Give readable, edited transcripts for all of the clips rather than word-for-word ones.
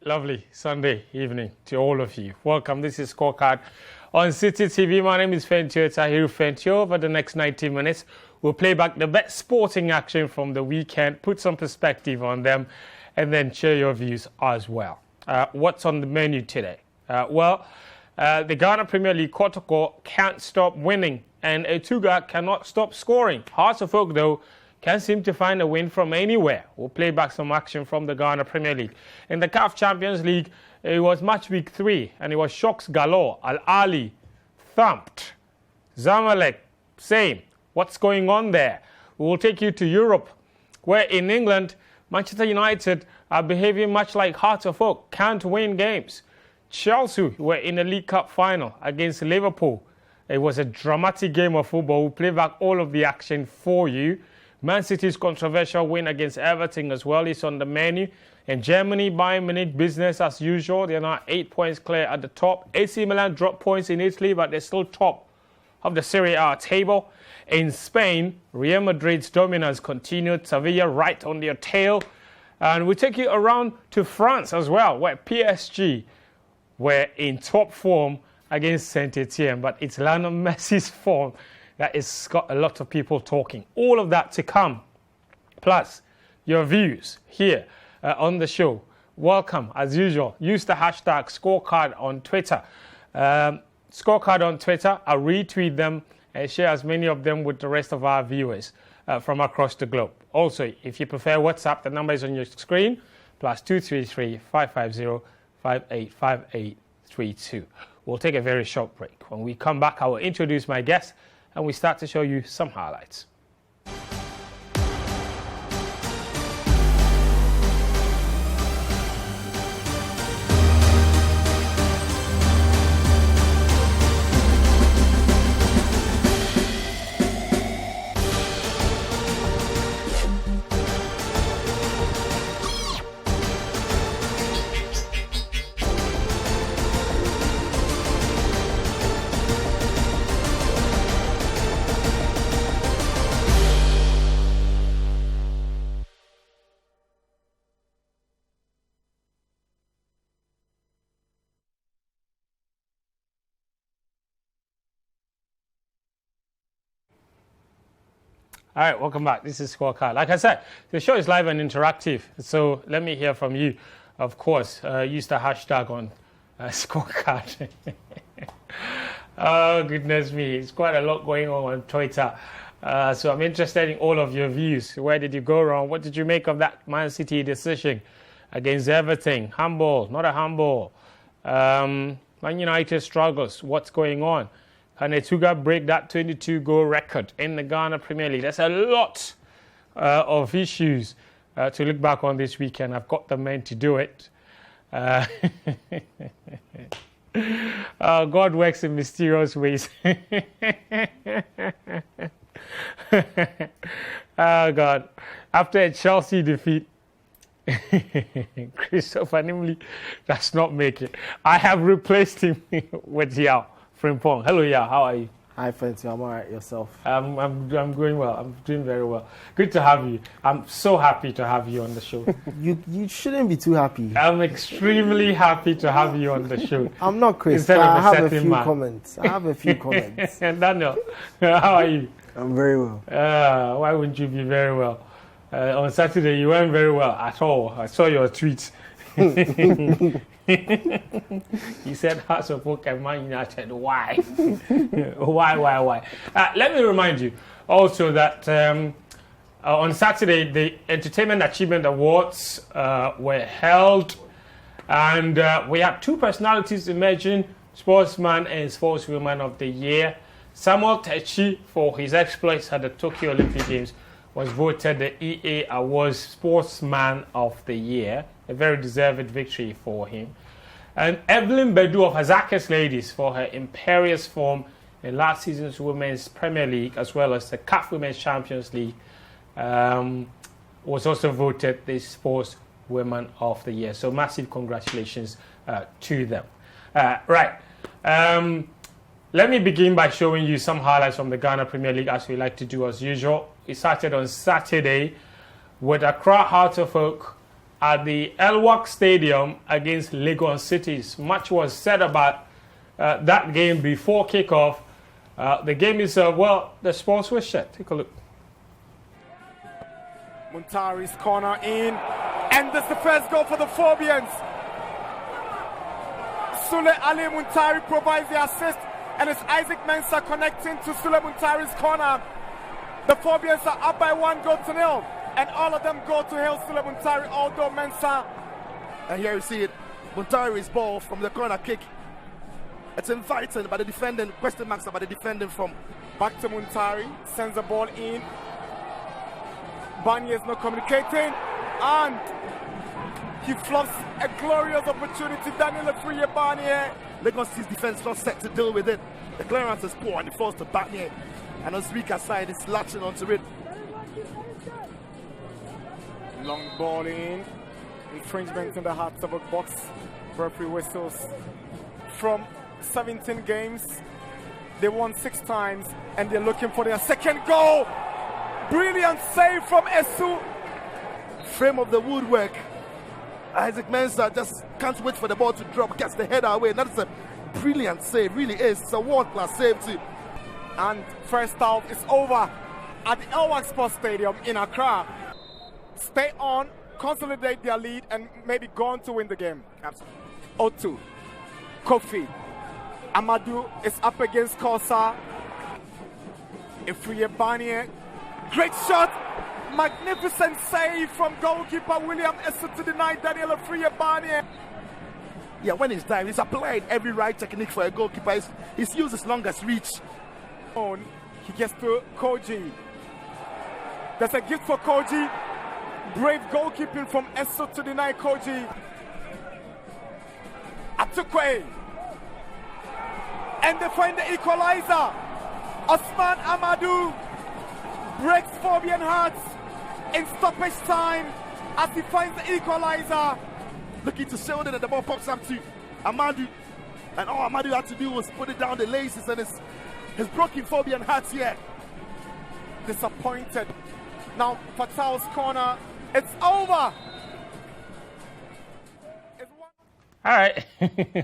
Lovely Sunday evening to all of you. Welcome. This is Scorecard on Citi TV. My name is Fentio Tahiru Fentio. Over the next 90 minutes, we'll play back the best sporting action from the weekend, put some perspective on them, and then share your views as well. What's on the menu today? The Ghana Premier League, Kotoko can't stop winning, and Etuga cannot stop scoring. Hearts of Oak, though, can't seem to find a win from anywhere. We'll play back some action from the Ghana Premier League. In the CAF Champions League, it was match week 3, and it was shocks galore. Al Ahly thumped. Zamalek, same. What's going on there? We will take you to Europe, where in England, Manchester United are behaving much like Hearts of Oak, can't win games. Chelsea were in the League Cup final against Liverpool. It was a dramatic game of football. We'll play back all of the action for you. Man City's controversial win against Everton as well is on the menu. In Germany, Bayern Munich business as usual. They're now 8 points clear at the top. AC Milan dropped points in Italy, but they're still top of the Serie A table. In Spain, Real Madrid's dominance continued. Sevilla right on their tail. And we take you around to France as well, where PSG were in top form against Saint-Etienne, but it's Lionel Messi's form that has got a lot of people talking. All of that to come, plus your views here on the show. Welcome, as usual. Use the hashtag Scorecard on Twitter. Scorecard on Twitter. I'll retweet them and share as many of them with the rest of our viewers from across the globe. Also, if you prefer WhatsApp, the number is on your screen, +233 550 585832. We'll take a very short break. When we come back, I will introduce my guest and we start to show you some highlights. All right, welcome back. This is Scorecard. Like I said, the show is live and interactive, so let me hear from you. Of course, use the hashtag on Scorecard. Oh, goodness me. It's quite a lot going on Twitter. So I'm interested in all of your views. Where did you go wrong? What did you make of that Man City decision against Everton? Handball, not a handball. Man United struggles. What's going on? Can Etuga break that 22-goal record in the Ghana Premier League? There's a lot of issues to look back on this weekend. I've got the men to do it. God works in mysterious ways. Oh, God. After a Chelsea defeat, Christopher Nimley does not make it. I have replaced him with Yao Frimpong. Hello, Yao. How are you? Hi, Fancy. I'm all right. Yourself? I'm going well. I'm doing very well. Good to have you. I'm so happy to have you on the show. You shouldn't be too happy. I'm extremely happy to have you on the show. I'm not Chris, but I have a few comments. And Daniel, how are you? I'm very well. Why wouldn't you be very well? On Saturday, you weren't very well at all. I saw your tweets. He said Hearts of Oak and Man United. Why? Why? Let me remind you also that on Saturday the Entertainment Achievement Awards were held, and we had two personalities emerging: Sportsman and Sportswoman of the Year. Samuel Techi, for his exploits at the Tokyo Olympic Games, was voted the EA Awards Sportsman of the Year. A very deserved victory for him. And Evelyn Bedu of Hazakis Ladies for her imperious form in last season's Women's Premier League, as well as the CAF Women's Champions League, was also voted the Sportswoman of the Year. So massive congratulations to them. Let me begin by showing you some highlights from the Ghana Premier League, as we like to do as usual. It started on Saturday with Accra Hearts of Oak at the Elwak Stadium against Lagos City. Much was said about that game before kickoff. The game is, the sports were shut. Take a look. Muntari's corner in, and that's the first goal for the Phobians. Sule Ali Muntari provides the assist, and it's Isaac Mensah connecting to Sule Muntari's corner. The Phobians are up by 1-0, and all of them go to hail Sule Muntari, although Mensah. And here you see it, Muntari's ball from the corner kick. It's invited by the defending, question marks about the defending from. Back to Muntari, sends the ball in. Barnier is not communicating, and he fluffs a glorious opportunity. Daniel Afriye Barnier. Lagos City's defense not set to deal with it. The clearance is poor and it falls to Barnier. And on weaker side, it's latching onto it. Long ball in. Infringement in the heart of a box. Referee whistles. From 17 games, they won 6 times, and they're looking for their second goal. Brilliant save from Esu. Frame of the woodwork. Isaac Mensah just can't wait for the ball to drop, gets the header away. That is a brilliant save, really is. It's a world-class save too. And first half is over at the Elwak Sports Stadium in Accra. Stay on, consolidate their lead, and maybe go on to win the game. 0-2. Kofi. Amadou is up against Kosa. Afriye Barnier. Great shot. Magnificent save from goalkeeper William Esu to deny Daniel Afriye Barnier. Yeah, when he's diving, he's applied every right technique for a goalkeeper. He's used his longest reach. He gets to Koji. There's a gift for Koji. Brave goalkeeping from Esu to deny Koji. Atukwe. And they find the equalizer. Osman Amadou breaks Phobian hearts in stoppage time as he finds the equalizer. Looking to Sheldon, and the ball pops up to Amadou. And all Amadou had to do was put it down the laces, and his broken Phobian hearts here. Disappointed. Now Fatal's corner. It's over. All right,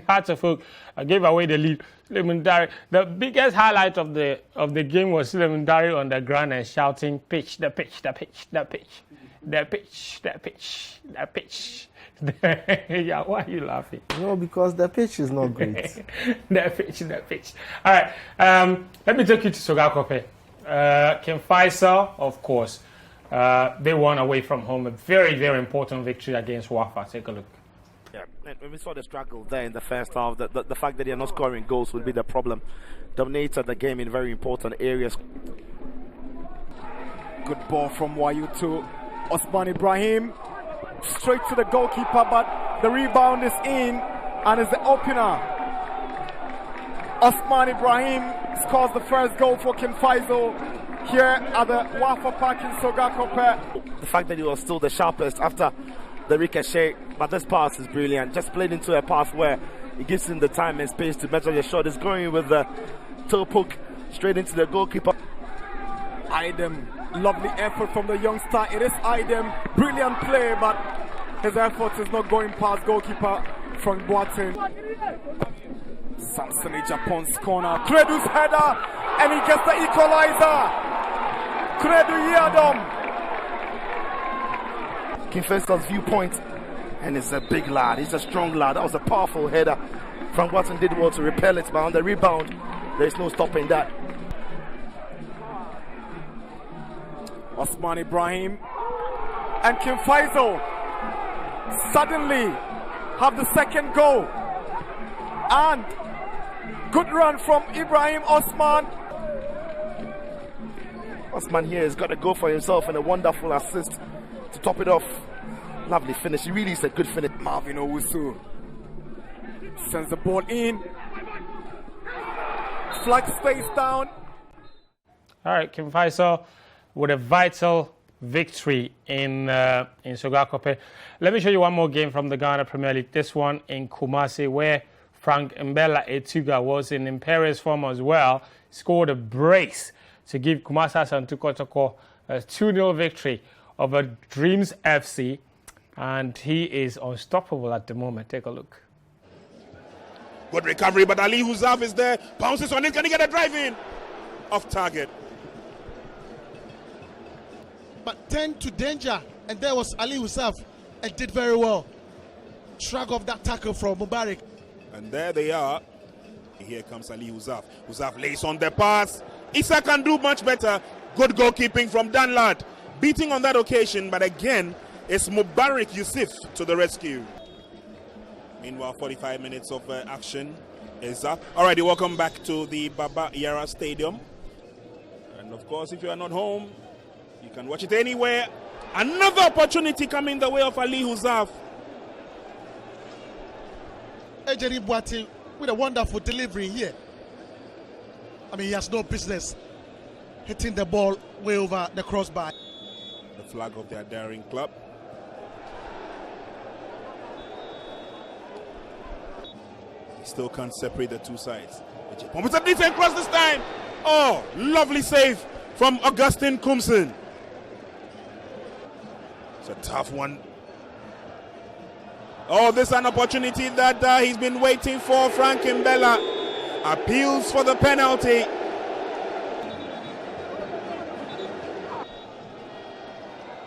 Hearts of Oak gave away the lead. Sulemundari. The biggest highlight of the game was Sulemundari on the ground and shouting, "Pitch, the pitch, the pitch, the pitch, the pitch, the pitch, the pitch." Yeah, why are you laughing? No, because the pitch is not great. The pitch, the pitch. All right, let me take you to Sogakope. King Faisal, of course, they won away from home. A very, very important victory against Wafa. Take a look. Yeah, when we saw the struggle there in the first half, the fact that they are not scoring goals will be the problem. Dominated the game in very important areas. Good ball from Wayu to Osman Ibrahim. Straight to the goalkeeper, but the rebound is in, and is the opener. Osman Ibrahim scores the first goal for King Faisal here at the Wafa Park in Sogakope. The fact that he was still the sharpest after the ricochet, but this pass is brilliant. Just played into a path where it gives him the time and space to measure the shot. It's going with the toe poke straight into the goalkeeper. Idem, lovely effort from the youngster. It is Idem, brilliant play, but his effort is not going past goalkeeper from Boateng. Samson Japon's corner, Kredu's header, and he gets the equalizer. Kredu Yadom. King Faisal's viewpoint, and it's a big lad, he's a strong lad. That was a powerful header. Frank Watson did well to repel it, but on the rebound, there's no stopping that. Osman Ibrahim and King Faisal suddenly have the second goal, and good run from Ibrahim Osman. Osman here has got to go for himself, and a wonderful assist to top it off. Lovely finish. He really is a good finish. Marvin Owusu sends the ball in. Flag stays down. All right, King Faisal with a vital victory in Sogakope. Let me show you one more game from the Ghana Premier League. This one in Kumasi, where Frank Mbella Etuga was in imperious form as well. Scored a brace to give Kumasi and Kotoko a 2-0 victory over Dreams FC. and he is unstoppable at the moment. Take a look. Good recovery, but Ali Huzaf is there. Bounces on it. Can he get a drive in? Off target. But turned to danger, and there was Ali Huzaf, and did very well. Shrug off that tackle from Mubarak. And there they are. Here comes Ali Huzaf. Huzaf lays on the pass. Issa can do much better. Good goalkeeping from Danlad. Beating on that occasion, but again, it's Mubarak Yusuf to the rescue. Meanwhile, 45 minutes of action is up. Alrighty, welcome back to the Baba Yara Stadium. And of course, if you are not home, you can watch it anywhere. Another opportunity coming the way of Ali Huzaf. Ejeri Boateng with a wonderful delivery here. I mean, he has no business hitting the ball way over the crossbar. The flag of their daring club. He still can't separate the two sides. It's a decent cross this time. Oh, lovely save from Augustine Kumsen. It's a tough one. Oh, this is an opportunity that he's been waiting for. Frank Mbella appeals for the penalty.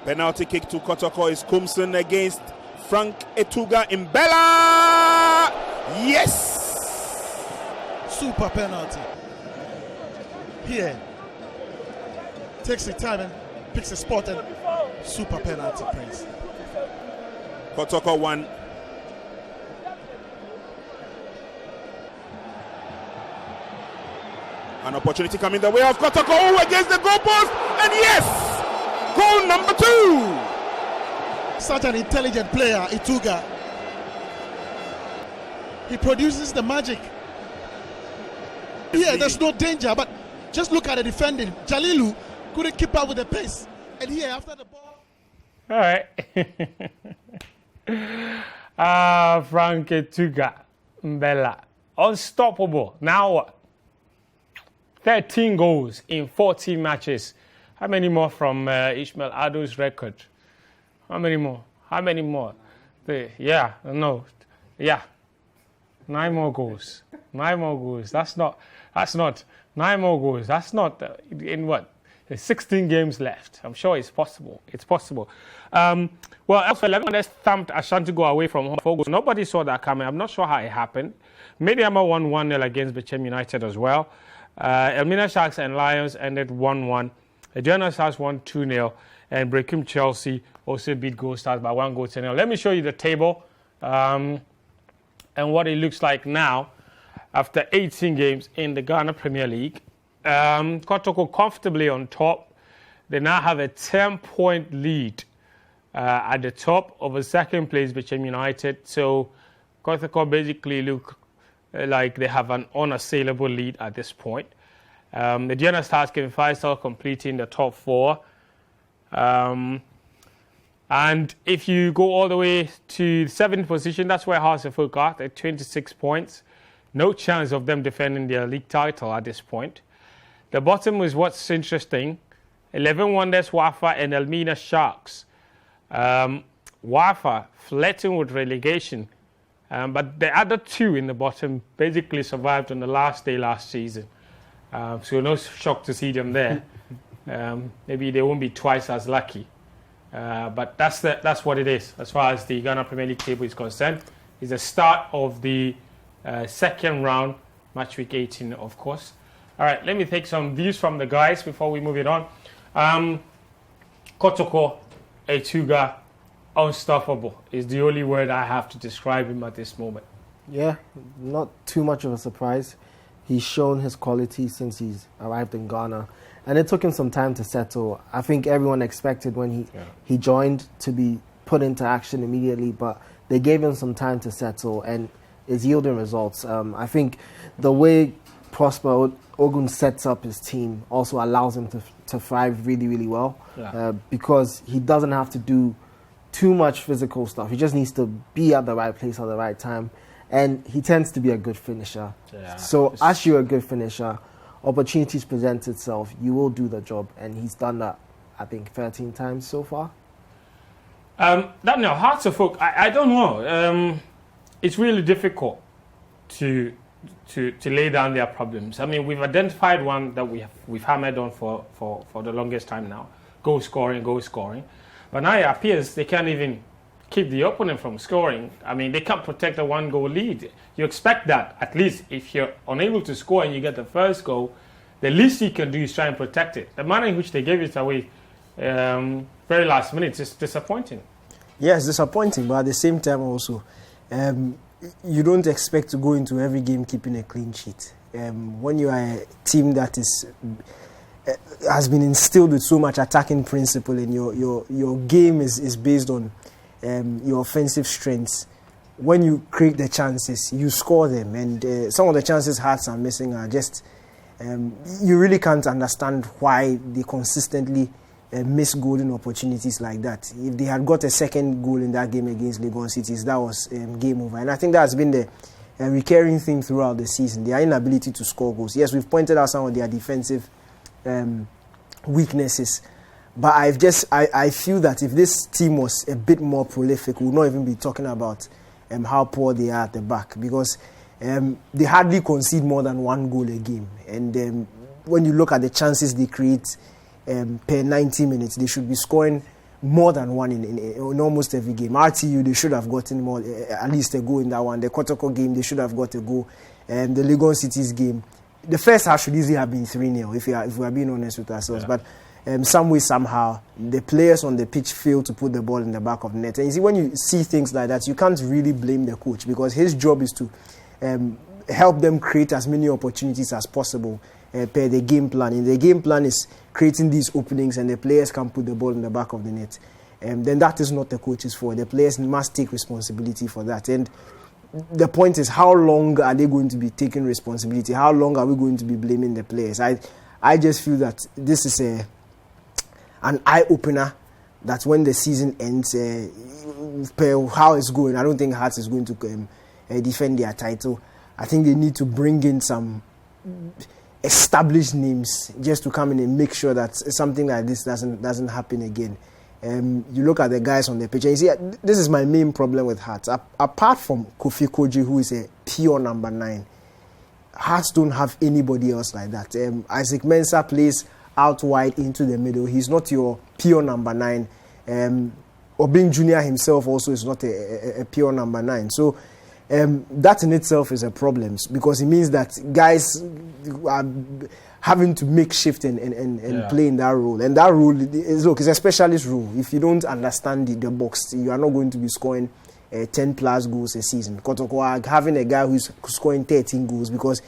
Penalty kick to Kotoko is Kumsen against Frank Etuga Mbella. Yes! Super penalty. Here. Takes the time and picks a spot, and super penalty, Prince. Kotoko 1. An opportunity coming the way of Kotoko against the goalpost, and yes! Goal number 2! Such an intelligent player, Ituga. He produces the magic. Here, there's no danger, but just look at the defending. Jalilu couldn't keep up with the pace. And here, after the ball... All right. Frank Etuga Mbella. Unstoppable. Now what? 13 goals in 14 matches. How many more from Ishmael Ado's record? How many more? How many more? 9 more goals. 9 more goals. That's not 9 more goals. That's not in what? There's 16 games left. I'm sure it's possible. It's possible. Well, elsewhere, 11 thumped Ashanti go away from home 4 goals. Nobody saw that coming. I'm not sure how it happened. Mediama won 1-0 against PSG United as well. Elmina Sharks and Lions ended 1-1. Jonas Stars won 2-0. And Brecum Chelsea also beat Gold Stars by 1-0. Let me show you the table and what it looks like now after 18 games in the Ghana Premier League. Kotoko comfortably on top. They now have a 10-point lead at the top of a second place between United. So Kotoko basically look like they have an unassailable lead at this point. The Diana Stars came 5 still completing the top 4. And if you go all the way to 7th position, that's where Hearts of Oak are at 26 points. No chance of them defending their league title at this point. The bottom is what's interesting. 11 Wonders, Wafa and Elmina Sharks. Wafa flirting with relegation. But the other 2 in the bottom basically survived on the last day last season. So no shock to see them there. Maybe they won't be twice as lucky. But that's what it is as far as the Ghana Premier League table is concerned. It's the start of the second round, match week 18, of course. All right, let me take some views from the guys before we move it on. Kotoko Etuga, unstoppable is the only word I have to describe him at this moment. Yeah, not too much of a surprise. He's shown his quality since he's arrived in Ghana. And it took him some time to settle. I think everyone expected when he joined to be put into action immediately, but they gave him some time to settle and is yielding results. I think the way Prosper Ogun sets up his team also allows him to thrive really, really well because he doesn't have to do too much physical stuff. He just needs to be at the right place at the right time. And he tends to be a good finisher. Yeah. So as you're a good finisher, opportunities present itself, you will do the job. And he's done that, I think, 13 times so far. Daniel, Hearts of Oak, I don't know. It's really difficult to lay down their problems. I mean, we've identified one that we've hammered on for the longest time now. Goal scoring. But now it appears they can't even keep the opponent from scoring. I mean, they can't protect a 1-goal lead. You expect that, at least if you're unable to score and you get the first goal, the least you can do is try and protect it. The manner in which they gave it away very last minute is disappointing. Yes, disappointing, but at the same time also, you don't expect to go into every game keeping a clean sheet. When you are a team that has been instilled with so much attacking principle and your game is based on your offensive strengths, when you create the chances, you score them. And some of the chances Hearts are missing are just, you really can't understand why they consistently miss golden opportunities like that. If they had got a second goal in that game against Leeds and Citi, that was game over. And I think that's been the recurring theme throughout the season, their inability to score goals. Yes, we've pointed out some of their defensive weaknesses, but I feel that if this team was a bit more prolific, we would not even be talking about how poor they are at the back, because they hardly concede more than 1 goal a game. And when you look at the chances they create per 90 minutes, they should be scoring more than one in almost every game. RTU, they should have gotten more, at least a goal in that one. The Kotoko game, they should have got a goal. The Liga and City's game, the first half should easily have been 3-0 if we are being honest with ourselves. Yeah. But some way, somehow, the players on the pitch fail to put the ball in the back of the net. And you see, when you see things like that, you can't really blame the coach, because his job is to help them create as many opportunities as possible per the game plan. And the game plan is creating these openings and the players can put the ball in the back of the net. Then that is not the coach's fault. The players must take responsibility for that. And the point is, how long are they going to be taking responsibility? How long are we going to be blaming the players? I just feel that this is an eye-opener, that when the season ends, per how it's going, I don't think Hearts is going to defend their title. I think they need to bring in some established names just to come in and make sure that something like this doesn't happen again. You look at the guys on the pitch and you see, this is my main problem with Hearts. Apart from Kofi Koji, who is a pure number 9, Hearts don't have anybody else like that. Isaac Mensah plays out wide into the middle. He's not your pure number 9. Obing Jr. himself also is not a pure number 9. So that in itself is a problem, because it means that guys are having to make shift and play in that role. And that role is, look, it's a specialist role. If you don't understand the box, you are not going to be scoring 10 plus goals a season. Kotoko, having a guy who's scoring 13 goals, because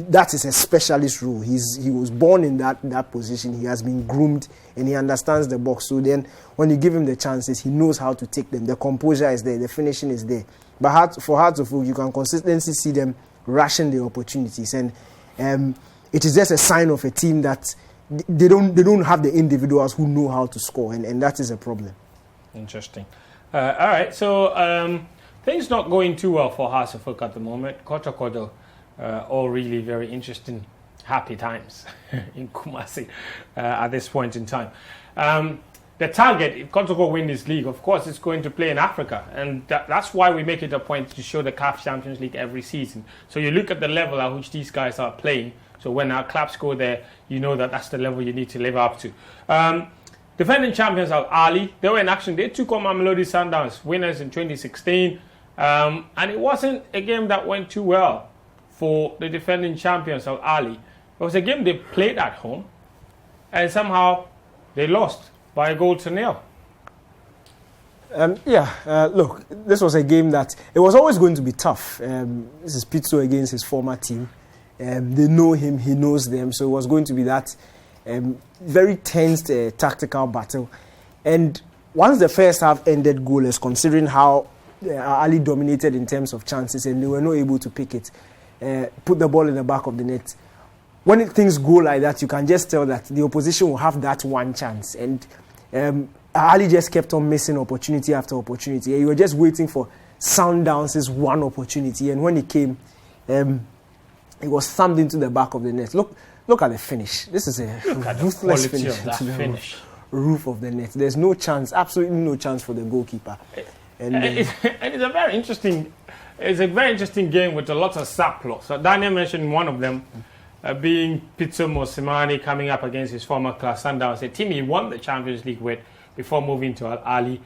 that is a specialist role. He was born in that position. He has been groomed and he understands the box. So then when you give him the chances, he knows how to take them. The composure is there, the finishing is there. But for Hearts of Oak, you can consistently see them rushing the opportunities, and it is just a sign of a team that they don't have the individuals who know how to score, and that is a problem. Interesting. All right, so things not going too well for Hearts of Oak at the moment. Kotoko, though, all really very interesting, happy times in Kumasi at this point in time. The target, if Kotoko win this league, of course, is going to play in Africa. And that's why we make it a point to show the CAF Champions League every season. So you look at the level at which these guys are playing. So when our clubs go there, you know that that's the level you need to live up to. Defending champions Al Ali, they were in action. They took on Mamelodi Sundowns, winners in 2016. And it wasn't a game that went too well for the defending champions Al Ali. It was a game they played at home. And somehow they lost by 1-0. Look, this was a game that it was always going to be tough. This is Pizzo against his former team. They know him, he knows them, so it was going to be that very tense tactical battle. And once the first half ended goalless, considering how Ali dominated in terms of chances and they were not able to pick it, put the ball in the back of the net. When things go like that, you can just tell that the opposition will have that one chance. And Ali just kept on missing opportunity after opportunity. You were just waiting for Sundowns' one opportunity. And when it came, it was thumped into the back of the net. Look at the finish. This is a ruthless finish. roof of the net. There's no chance, absolutely no chance for the goalkeeper. And it's a very interesting game with a lot of subplots. So Daniel mentioned one of them being Pitso Mosimane coming up against his former class Sundowns, a team he won the Champions League with before moving to Al Ahly,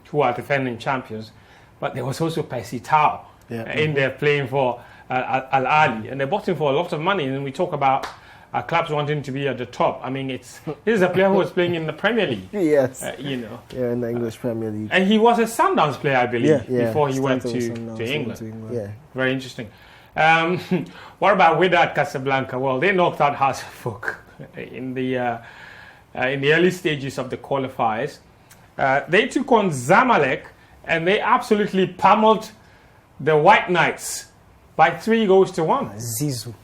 who are defending champions. But there was also Percy Tau in there playing for Al Ahly, and they bought him for a lot of money. And we talk about clubs wanting to be at the top. I mean, this is a player who was playing in the Premier League. Yes. Yeah, in the English Premier League. And he was a Sundowns player, I believe, before he went to England. Yeah. Very interesting. What about Wydad Casablanca? Well, they knocked out Hasselhoff in the early stages of the qualifiers. They took on Zamalek, and they absolutely pummeled the White Knights by 3-1. Zizou.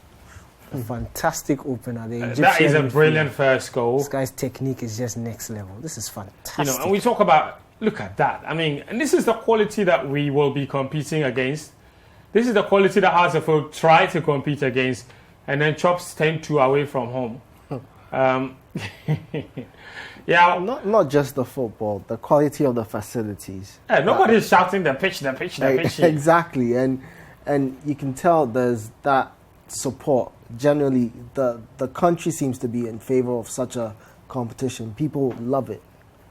A fantastic opener. That is a brilliant first goal. This guy's technique is just next level. This is fantastic. And we talk about, look at that. I mean, and this is the quality that we will be competing against. This is the quality that Hasselhoff try to compete against, and then chops 10-2 away from home. Not just the football, the quality of the facilities. Nobody's shouting the pitch. Exactly, and you can tell there's that support. Generally, the country seems to be in favor of such a competition. People love it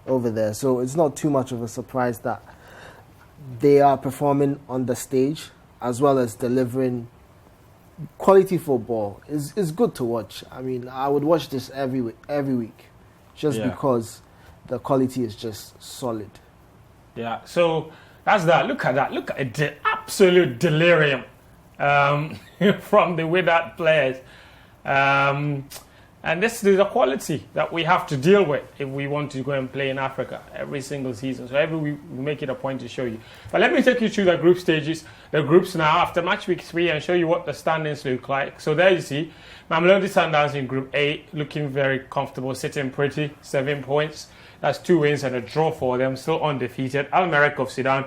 over there, so it's not too much of a surprise that they are performing on the stage as well as delivering quality football. Is good to watch. I mean, I would watch this every week, just because the quality is just solid. Yeah, so that's that. Look at that. Look at the absolute delirium from the Wydad players. And this is a quality that we have to deal with if we want to go and play in Africa every single season. So every week we make it a point to show you. But let me take you through the group stages, the groups now after match week 3, and show you what the standings look like. So there you see, Mamelodi Sundowns in Group A, looking very comfortable, sitting pretty, 7 points. That's 2 wins and a draw for them, still undefeated. Al Merrikh of Sudan.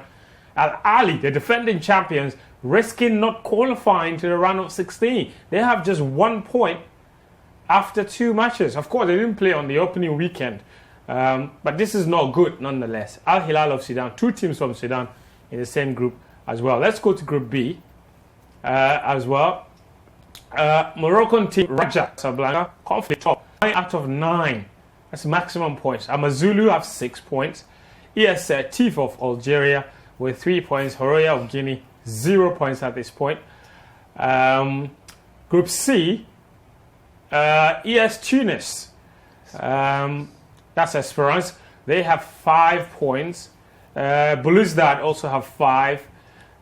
Al Ahly, the defending champions, risking not qualifying to the round of 16. They have just 1 point after 2 matches. Of course, they didn't play on the opening weekend, but this is not good nonetheless. Al Hilal of Sudan, 2 teams from Sudan in the same group as well. Let's go to Group B as well. Moroccan team Raja Casablanca, conflict top, 9 out of 9. That's maximum points. Amazulu have 6 points. ES Tif of Algeria with 3 points. Horoya of Guinea, 0 points at this point. Group C, ES Tunis, that's Esperance. They have 5 points. Belouizdad also have 5.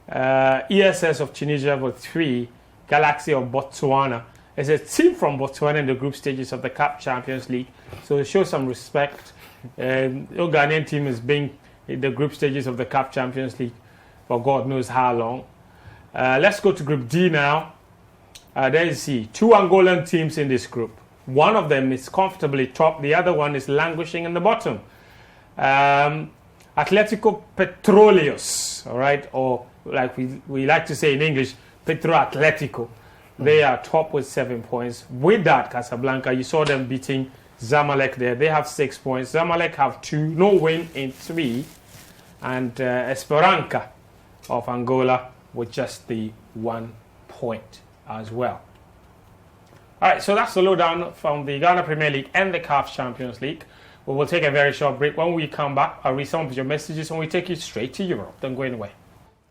ESS of Tunisia with 3. Galaxy of Botswana. There's a team from Botswana in the group stages of the CAF Champions League, so show some respect. The Ghanaian team has been in the group stages of the CAF Champions League for God knows how long. Let's go to Group D now. There you see 2 Angolan teams in this group. One of them is comfortably top. The other one is languishing in the bottom. Atletico Petroleos, all right, or like we like to say in English, Petro Atletico. They are top with 7 points. Wydad Casablanca, you saw them beating Zamalek there. They have 6 points. Zamalek have 2, no win in 3. And Esperança of Angola with just the 1 point as well. All right, so that's the lowdown from the Ghana Premier League and the CAF Champions League. We will take a very short break. When we come back, I'll read some of your messages and we take you straight to Europe. Don't go anywhere.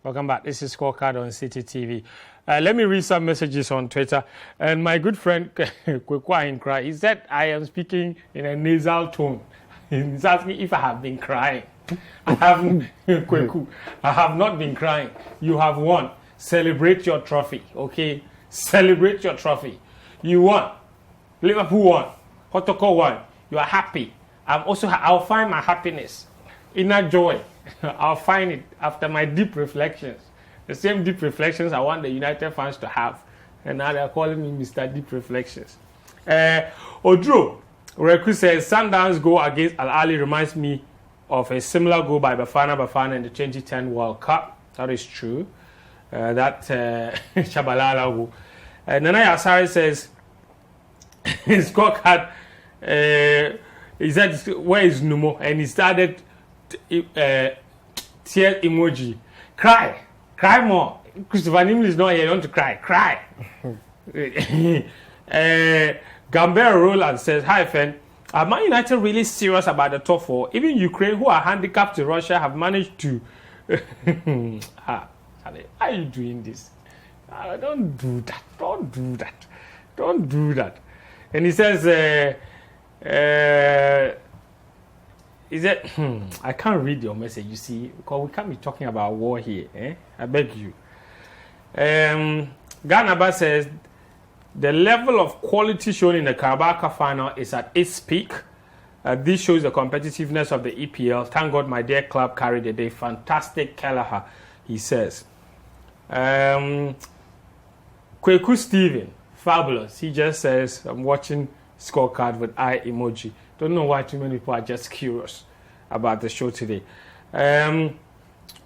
Welcome back. This is Scorecard on Citi TV. Let me read some messages on Twitter. And my good friend Kwekwa, he said I am speaking in a nasal tone. He's asking if I have been crying. I haven't, Kweku. I have not been crying. You have won. Celebrate your trophy, okay? Celebrate your trophy. You won. Liverpool won. Kotoko won. You are happy. I'll find my happiness, inner joy. I'll find it after my deep reflections. The same deep reflections I want the United fans to have. And now they're calling me Mr. Deep Reflections. Odro Reku says, Sundowns goal against Al Ahly reminds me of a similar goal by Bafana in the 2010 World Cup. That is true. That Shabalala goal. Nana Asari says, Scorecard, He said, where is Numo? And he started tear emoji. Cry more. Christopher Nimley is not here. You want to cry. Gambero Roland says, hi, Fen. Are Man United really serious about the top 4? Even Ukraine, who are handicapped to Russia, have managed to... How are you doing this? Don't do that. And he says, he said, I can't read your message, you see, because we can't be talking about war here. I beg you. Ganaba says, the level of quality shown in the Carabao Cup final is at its peak. This shows the competitiveness of the EPL. Thank God my dear club carried the day. Fantastic Kelleher, he says. Kweku Steven, fabulous. He just says, I'm watching Scorecard with eye emoji. Don't know why too many people are just curious about the show today.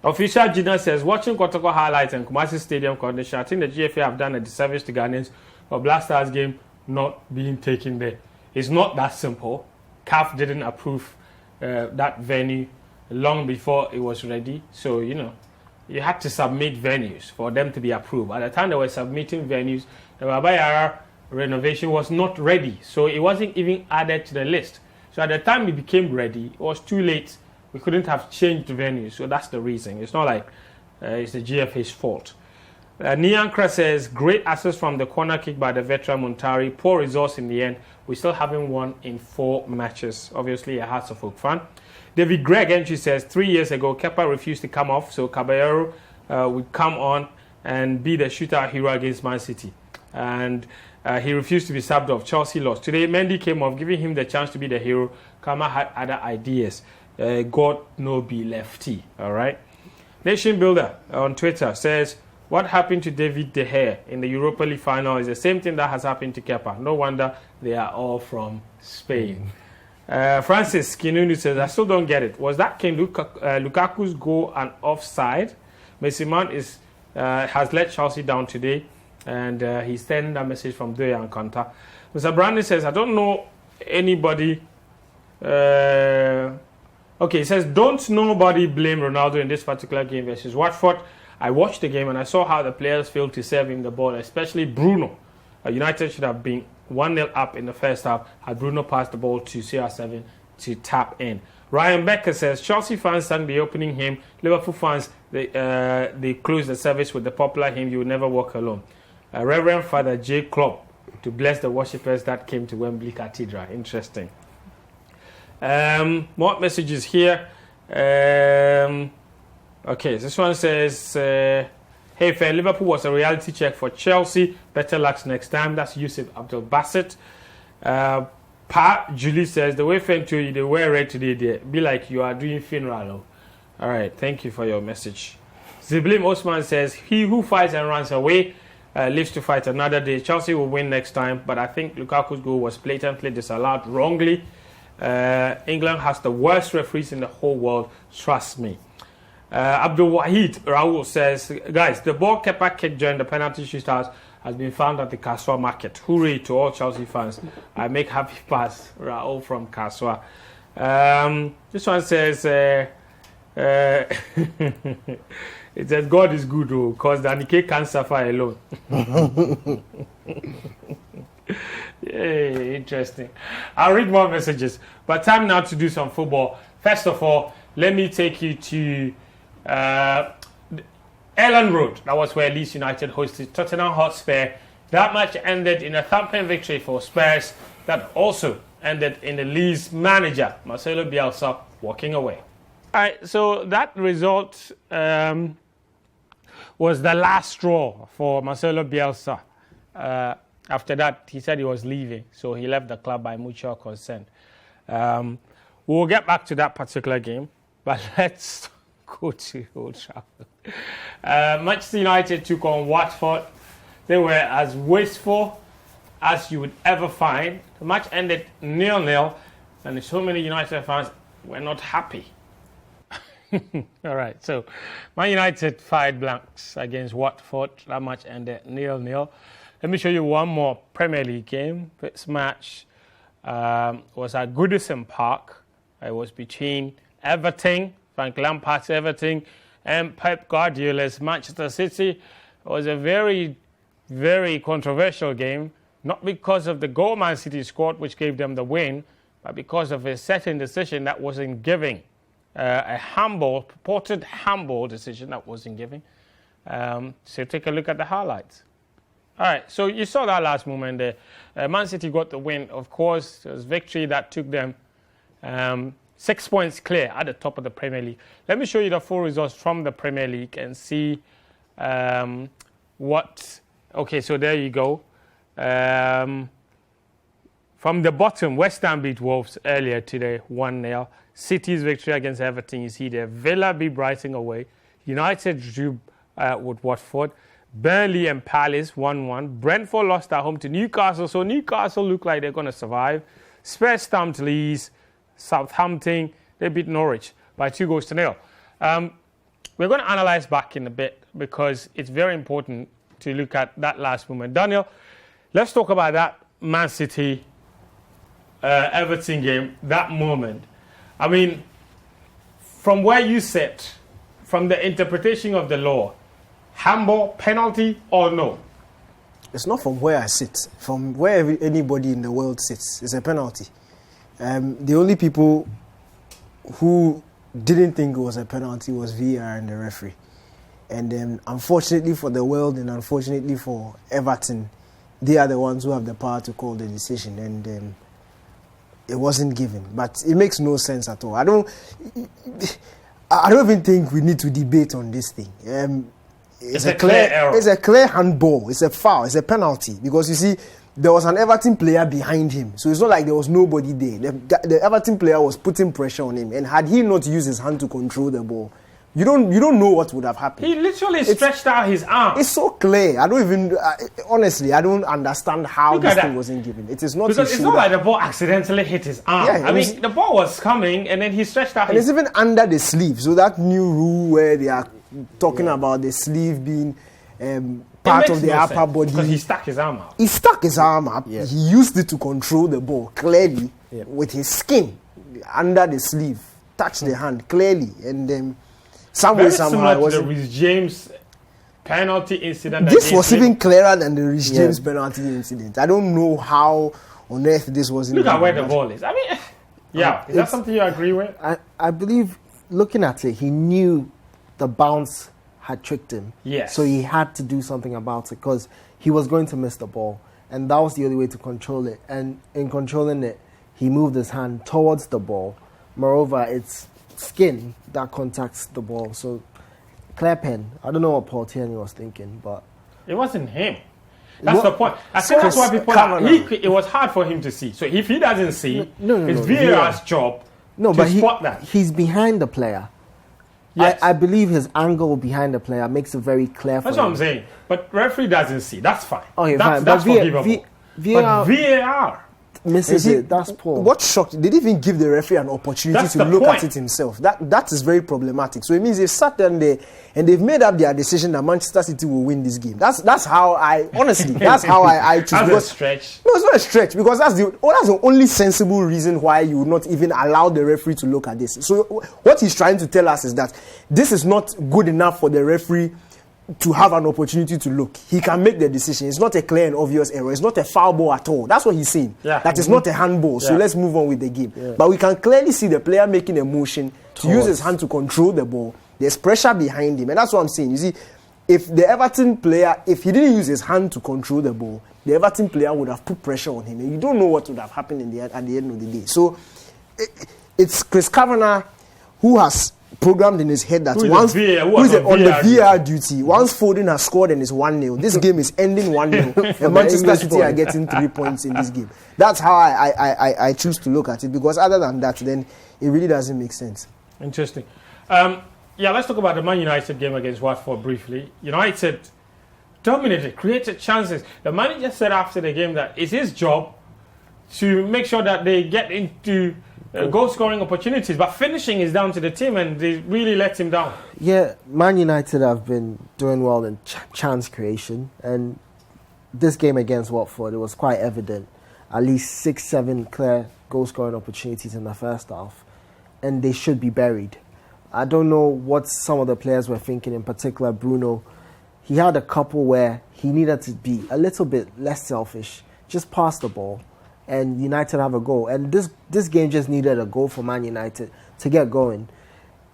Official Gina says, watching Kotoko highlights and Kumasi Stadium condition, I think the GFA have done a disservice to Ghanaians for Black Stars game not being taken there. It's not that simple. CAF didn't approve that venue long before it was ready. So, you had to submit venues for them to be approved. At the time they were submitting venues, the Babayara renovation was not ready. So it wasn't even added to the list. So at the time it became ready, it was too late. We couldn't have changed the venue. So that's the reason. It's not like it's the GFA's fault. Niankra says, great access from the corner kick by the veteran Montari. Poor results in the end. We still haven't won in 4 matches. Obviously, a Hearts of Oak fan. David Gregg entry says, 3 years ago, Kepa refused to come off, so Caballero would come on and be the shootout hero against Man City. And he refused to be subbed off. Chelsea lost. Today, Mendy came off, giving him the chance to be the hero. Kama had other ideas. God no be lefty. All right. Nation Builder on Twitter says, what happened to David De Gea in the Europa League final is the same thing that has happened to Kepa. No wonder they are all from Spain. Francis Kinunu says, I still don't get it. Was that Ken Lukaku's goal an offside? Mason Mount has let Chelsea down today, and he's sending a message from Doya and Kanta. Mr. Brandon says, I don't know anybody. Okay, he says, don't nobody blame Ronaldo in this particular game versus Watford. I watched the game and I saw how the players failed to serve him the ball, especially Bruno. United should have been 1-0 up in the first half had Bruno passed the ball to CR7 to tap in. Ryan Becker says, Chelsea fans sang the opening hymn. Liverpool fans, they closed the service with the popular hymn, You Will Never Walk Alone. Reverend Father J. Klopp to bless the worshippers that came to Wembley Cathedral. Interesting. More messages here. Okay, this one says, hey, fair, Liverpool was a reality check for Chelsea. Better luck next time. That's Yusuf Abdul Bassett. Pa Julie says, the way Fen told you, they wear red today, they be like you are doing funeral. All right, thank you for your message. Ziblim Osman says, he who fights and runs away lives to fight another day. Chelsea will win next time, but I think Lukaku's goal was blatantly disallowed wrongly. England has the worst referees in the whole world, trust me. Abdul Wahid Raul says, guys, the ball Kepa kicked during the penalty shootout has been found at the Kaswa market. Hooray to all Chelsea fans. I make happy pass. Raul from Kaswa. This one says, it says, God is good, because Danike can't suffer alone. Yeah, interesting. I'll read more messages, but time now to do some football. First of all, let me take you to Ellen Road. That was where Leeds United hosted Tottenham Hotspur. That match ended in a thumping victory for Spurs that also ended in the Leeds manager, Marcelo Bielsa, walking away. All right, so that result was the last straw for Marcelo Bielsa. After that, he said he was leaving, so he left the club by mutual consent. We'll get back to that particular game, but let's go to Old Trafford. Manchester United took on Watford. They were as wasteful as you would ever find. The match ended 0-0, and so many United fans were not happy. All right, so Man United fired blanks against Watford. That match ended 0-0. Let me show you one more Premier League game. This match was at Goodison Park. It was between Everton, Frank Lampard's Everton, and Pep Guardiola's Manchester City. It was a very, very controversial game, not because of the goal Man City scored, which gave them the win, but because of a certain decision that wasn't given. A purported handball decision that wasn't given. So take a look at the highlights. All right, so you saw that last moment there. Man City got the win. Of course, it was victory that took them 6 points clear at the top of the Premier League. Let me show you the full results from the Premier League and see what... Okay, so there you go. From the bottom, West Ham beat Wolves earlier today, 1-0. City's victory against Everton, you see there. Villa beat Brighton away. United drew with Watford. Burnley and Palace 1-1. Brentford lost at home to Newcastle, so Newcastle look like they're going to survive. Spurs stamped Leeds. Southampton, they beat Norwich by 2-0. We're going to analyse back in a bit because it's very important to look at that last moment. Daniel, let's talk about that Man City Everton game, that moment. I mean, from where you sit, from the interpretation of the law, handball, penalty, or no? It's not from where I sit. From where anybody in the world sits, it's a penalty. The only people who didn't think it was a penalty was VAR and the referee. And unfortunately for the world and unfortunately for Everton, they are the ones who have the power to call the decision. And it wasn't given. But it makes no sense at all. I don't even think we need to debate on this thing. It's a clear error. It's a clear handball. It's a foul. It's a penalty. Because you see, there was an Everton player behind him. So it's not like there was nobody there. The Everton player was putting pressure on him. And had he not used his hand to control the ball, you don't know what would have happened. He literally stretched out his arm. It's so clear. I don't even... honestly, I don't understand how this thing wasn't given. It is not... Because it's not like the ball accidentally hit his arm. Yeah, I mean, the ball was coming and then he stretched out his... And it's even under the sleeve. So that new rule where they are talking about the sleeve being part of the upper body. Because he stuck his arm out. He stuck his arm up. Yeah. He used it to control the ball clearly with his skin under the sleeve. Touched the hand clearly. And somehow it was the Reece James penalty incident. This was even clearer than the Reece James penalty incident. I don't know how on earth this wasn't. Look at where the ball is. I mean, is that something you agree with? I believe, looking at it, he knew the bounce had tricked him. Yes. So he had to do something about it because he was going to miss the ball. And that was the only way to control it. And in controlling it, he moved his hand towards the ball. Moreover, it's skin that contacts the ball. So, clear pen. I don't know what Paul Tierney was thinking, but... It wasn't him. That's the point. I think that's why people... it was hard for him to see. So if he doesn't see, it's VAR's job to spot that. He's behind the player. Yes. I believe his angle behind the player makes it very clear for him. That's what I'm saying. But referee doesn't see. That's fine. Okay, that's forgivable. But VAR misses it. That's poor. What shocked? They didn't even give the referee an opportunity to look at it himself. That is very problematic. So it means they've sat down there and they've made up their decision that Manchester City will win this game. That's how I honestly. That's how I choose. That's a stretch. No, it's not a stretch because that's the only sensible reason why you would not even allow the referee to look at this. So what he's trying to tell us is that this is not good enough for the referee to have an opportunity to look. He can make the decision. It's not a clear and obvious error. It's not a foul ball at all. That's what he's saying. Yeah. That is not a handball. So let's move on with the game. Yeah. But we can clearly see the player making a motion to use his hand to control the ball. There's pressure behind him. And that's what I'm saying. You see, if the Everton player, if he didn't use his hand to control the ball, the Everton player would have put pressure on him. And you don't know what would have happened at the end of the day. So it's Chris Kavanagh who has programmed in his head that once on the VAR duty, once Foden has scored and it's 1-0, this game is ending 1-0 and Manchester City are getting 3 points in this game. That's how I choose to look at it, because other than that, then it really doesn't make sense. Interesting. Let's talk about the Man United game against Watford briefly. United dominated, created chances. The manager said after the game that it's his job to make sure that they get into goal-scoring opportunities, but finishing is down to the team, and they really let him down. Yeah, Man United have been doing well in chance creation, and this game against Watford, it was quite evident. at least 6-7 clear goal-scoring opportunities in the first half, and they should be buried. I don't know what some of the players were thinking, in particular Bruno. He had a couple where he needed to be a little bit less selfish, just pass the ball, and United have a goal. And this game just needed a goal for Man United to get going.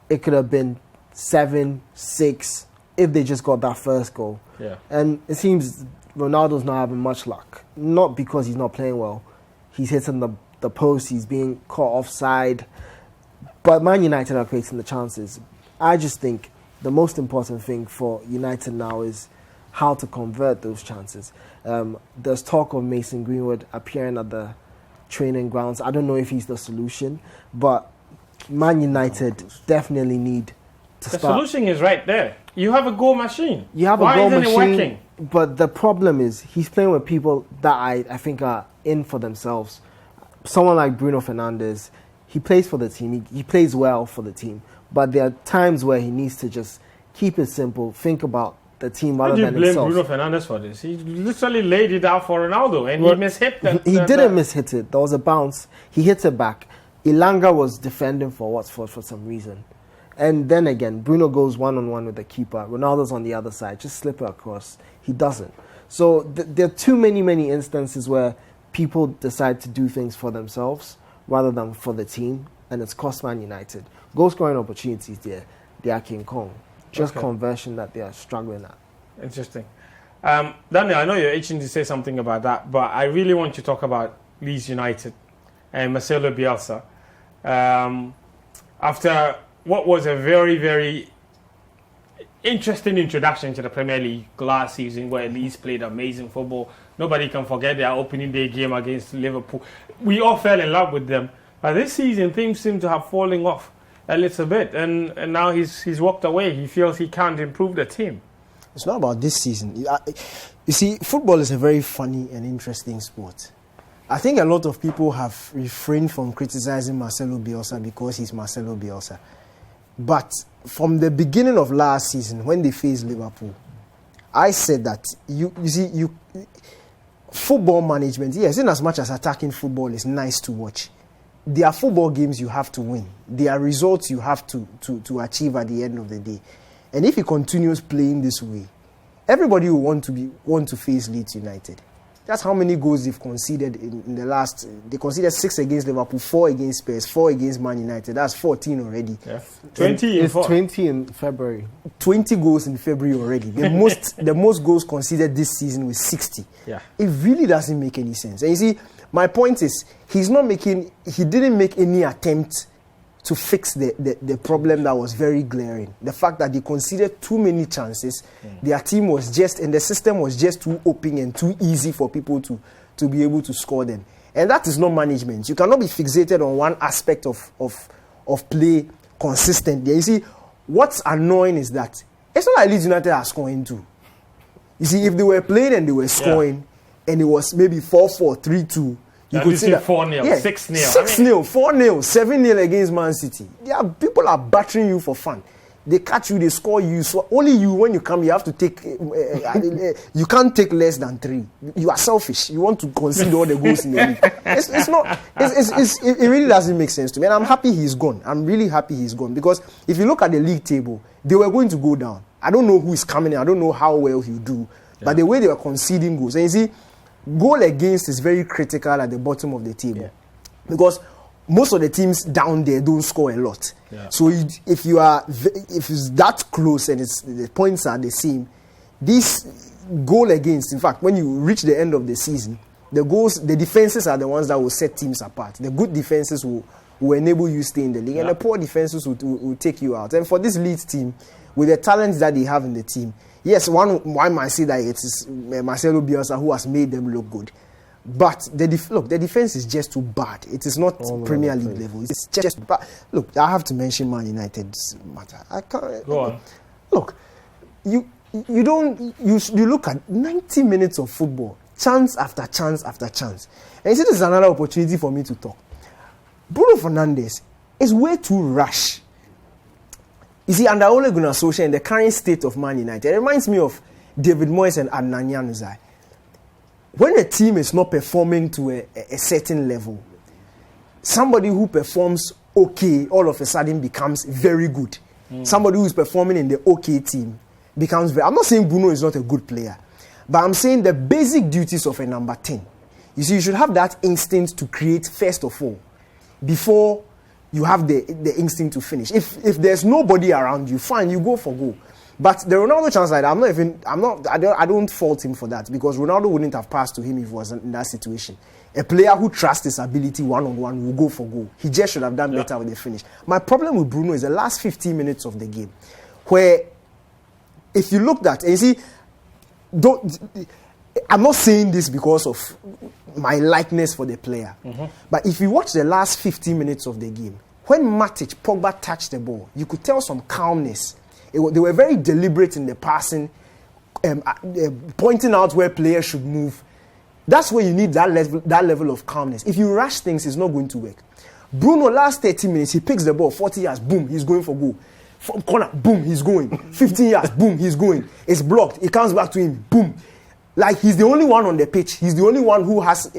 It could have been 7-6 if they just got that first goal. Yeah. And it seems Ronaldo's not having much luck. Not because he's not playing well. He's hitting the post, he's being caught offside. But Man United are creating the chances. I just think the most important thing for United now is how to convert those chances. There's talk of Mason Greenwood appearing at the training grounds. I don't know if he's the solution, but Man United definitely need to The start. solution is right there. You have a goal machine. You have Why a goal isn't machine, it working? but the problem is he's playing with people that I think are in for themselves. Someone like Bruno Fernandes, he plays for the team. He plays well for the team. But there are times where he needs to just keep it simple, think about the team rather How do you than blame himself. Bruno Fernandes for this? He literally laid it out for Ronaldo and he mishit that. He didn't mishit it. There was a bounce. He hit it back. Ilanga was defending for Watford for some reason. And then again, Bruno goes one-on-one with the keeper. Ronaldo's on the other side. Just slip it across. He doesn't. So there are too many instances where people decide to do things for themselves rather than for the team, and it's cost Man United. Goal scoring opportunities there, they are King Kong. Just conversion that they are struggling at. Interesting. Daniel, I know you're itching to say something about that, but I really want to talk about Leeds United and Marcelo Bielsa. After what was a very, very interesting introduction to the Premier League last season, where Leeds played amazing football. Nobody can forget their opening day game against Liverpool. We all fell in love with them. But this season, things seem to have fallen off a little bit. And now he's walked away. He feels he can't improve the team. It's not about this season. You see, football is a very funny and interesting sport. I think a lot of people have refrained from criticizing Marcelo Bielsa because he's Marcelo Bielsa. But from the beginning of last season, when they faced Liverpool, I said that football management, yes, in as much as attacking football is nice to watch, there are football games you have to win. There are results you have to achieve at the end of the day. And if he continues playing this way, everybody will want to face Leeds United. That's how many goals they've conceded in the last. They conceded 6 against Liverpool, 4 against Spurs, 4 against Man United. That's 14 already. Yeah. 20 It's 20 in February. 20 goals in February already. The most goals conceded this season was 60. Yeah. It really doesn't make any sense. And you see, my point is, he didn't make any attempt to fix the problem that was very glaring. The fact that they conceded too many chances, their team was just, and the system was just too open and too easy for people to be able to score them. And that is not management. You cannot be fixated on one aspect of play consistently. You see, what's annoying is that it's not like Leeds United are scoring too. You see, if they were playing and they were scoring, and it was maybe 4-4, 3-2, you could say 4-0, 6-0. 6-0, 4-0, 7-0 against Man City. People are battering you for fun. They catch you, they score you. So only you, when you come, you have to take. You can't take less than 3. You are selfish. You want to concede all the goals in the league. It's not. It really doesn't make sense to me. And I'm happy he's gone. I'm really happy he's gone, because if you look at the league table, they were going to go down. I don't know who is coming in. I don't know how well he'll do. But the way they were conceding goals, and you see, goal against is very critical at the bottom of the table, because most of the teams down there don't score a lot. Yeah. So if it's that close and the points are the same, this goal against, in fact, when you reach the end of the season, the defenses are the ones that will set teams apart. The good defenses will enable you to stay in the league, and the poor defenses will take you out. And for this Leeds team, with the talents that they have in the team, yes, one might say that it is Marcelo Bielsa who has made them look good. But the defense is just too bad. It is not Premier League level. It's just bad. Look, I have to mention Man United's matter. I can't. Go on. Look, you look at 90 minutes of football, chance after chance after chance. And you see, this is another opportunity for me to talk. Bruno Fernandes is way too rash. You see, under Ole Gunnar Solskjaer, in the current state of Man United, it reminds me of David Moyes and Adnan Januzaj. when a team is not performing to a certain level, somebody who performs okay all of a sudden becomes very good. Somebody who is performing in the okay team becomes very... I'm not saying Bruno is not a good player, but I'm saying the basic duties of a number 10. You see, you should have that instinct to create first of all, before you have the instinct to finish. If there's nobody around you, fine, you go for goal. But the Ronaldo chance like that, I don't fault him for that, because Ronaldo wouldn't have passed to him if he was in that situation. A player who trusts his ability one-on-one will go for goal. He just should have done better with the finish. My problem with Bruno is the last 15 minutes of the game, where if you looked at, and you see, I'm not saying this because of my likeness for the player, but if you watch the last 15 minutes of the game, when Matic, Pogba touched the ball, you could tell some calmness. They were very deliberate in the passing, pointing out where players should move. That's where you need that level of calmness. If you rush things, it's not going to work. Bruno, last 30 minutes, he picks the ball, 40 yards, boom, he's going for goal. Corner, boom, he's going. 15 yards, boom, he's going. It's blocked. It comes back to him, boom. Like, he's the only one on the pitch. He's the only one who has,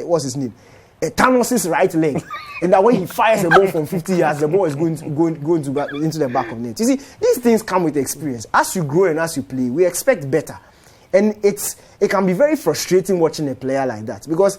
what's his name? Thanos' right leg. And that when he fires the ball from 50 yards, the ball is going into the back of net. You see, these things come with experience. As you grow and as you play, we expect better. And it can be very frustrating watching a player like that, because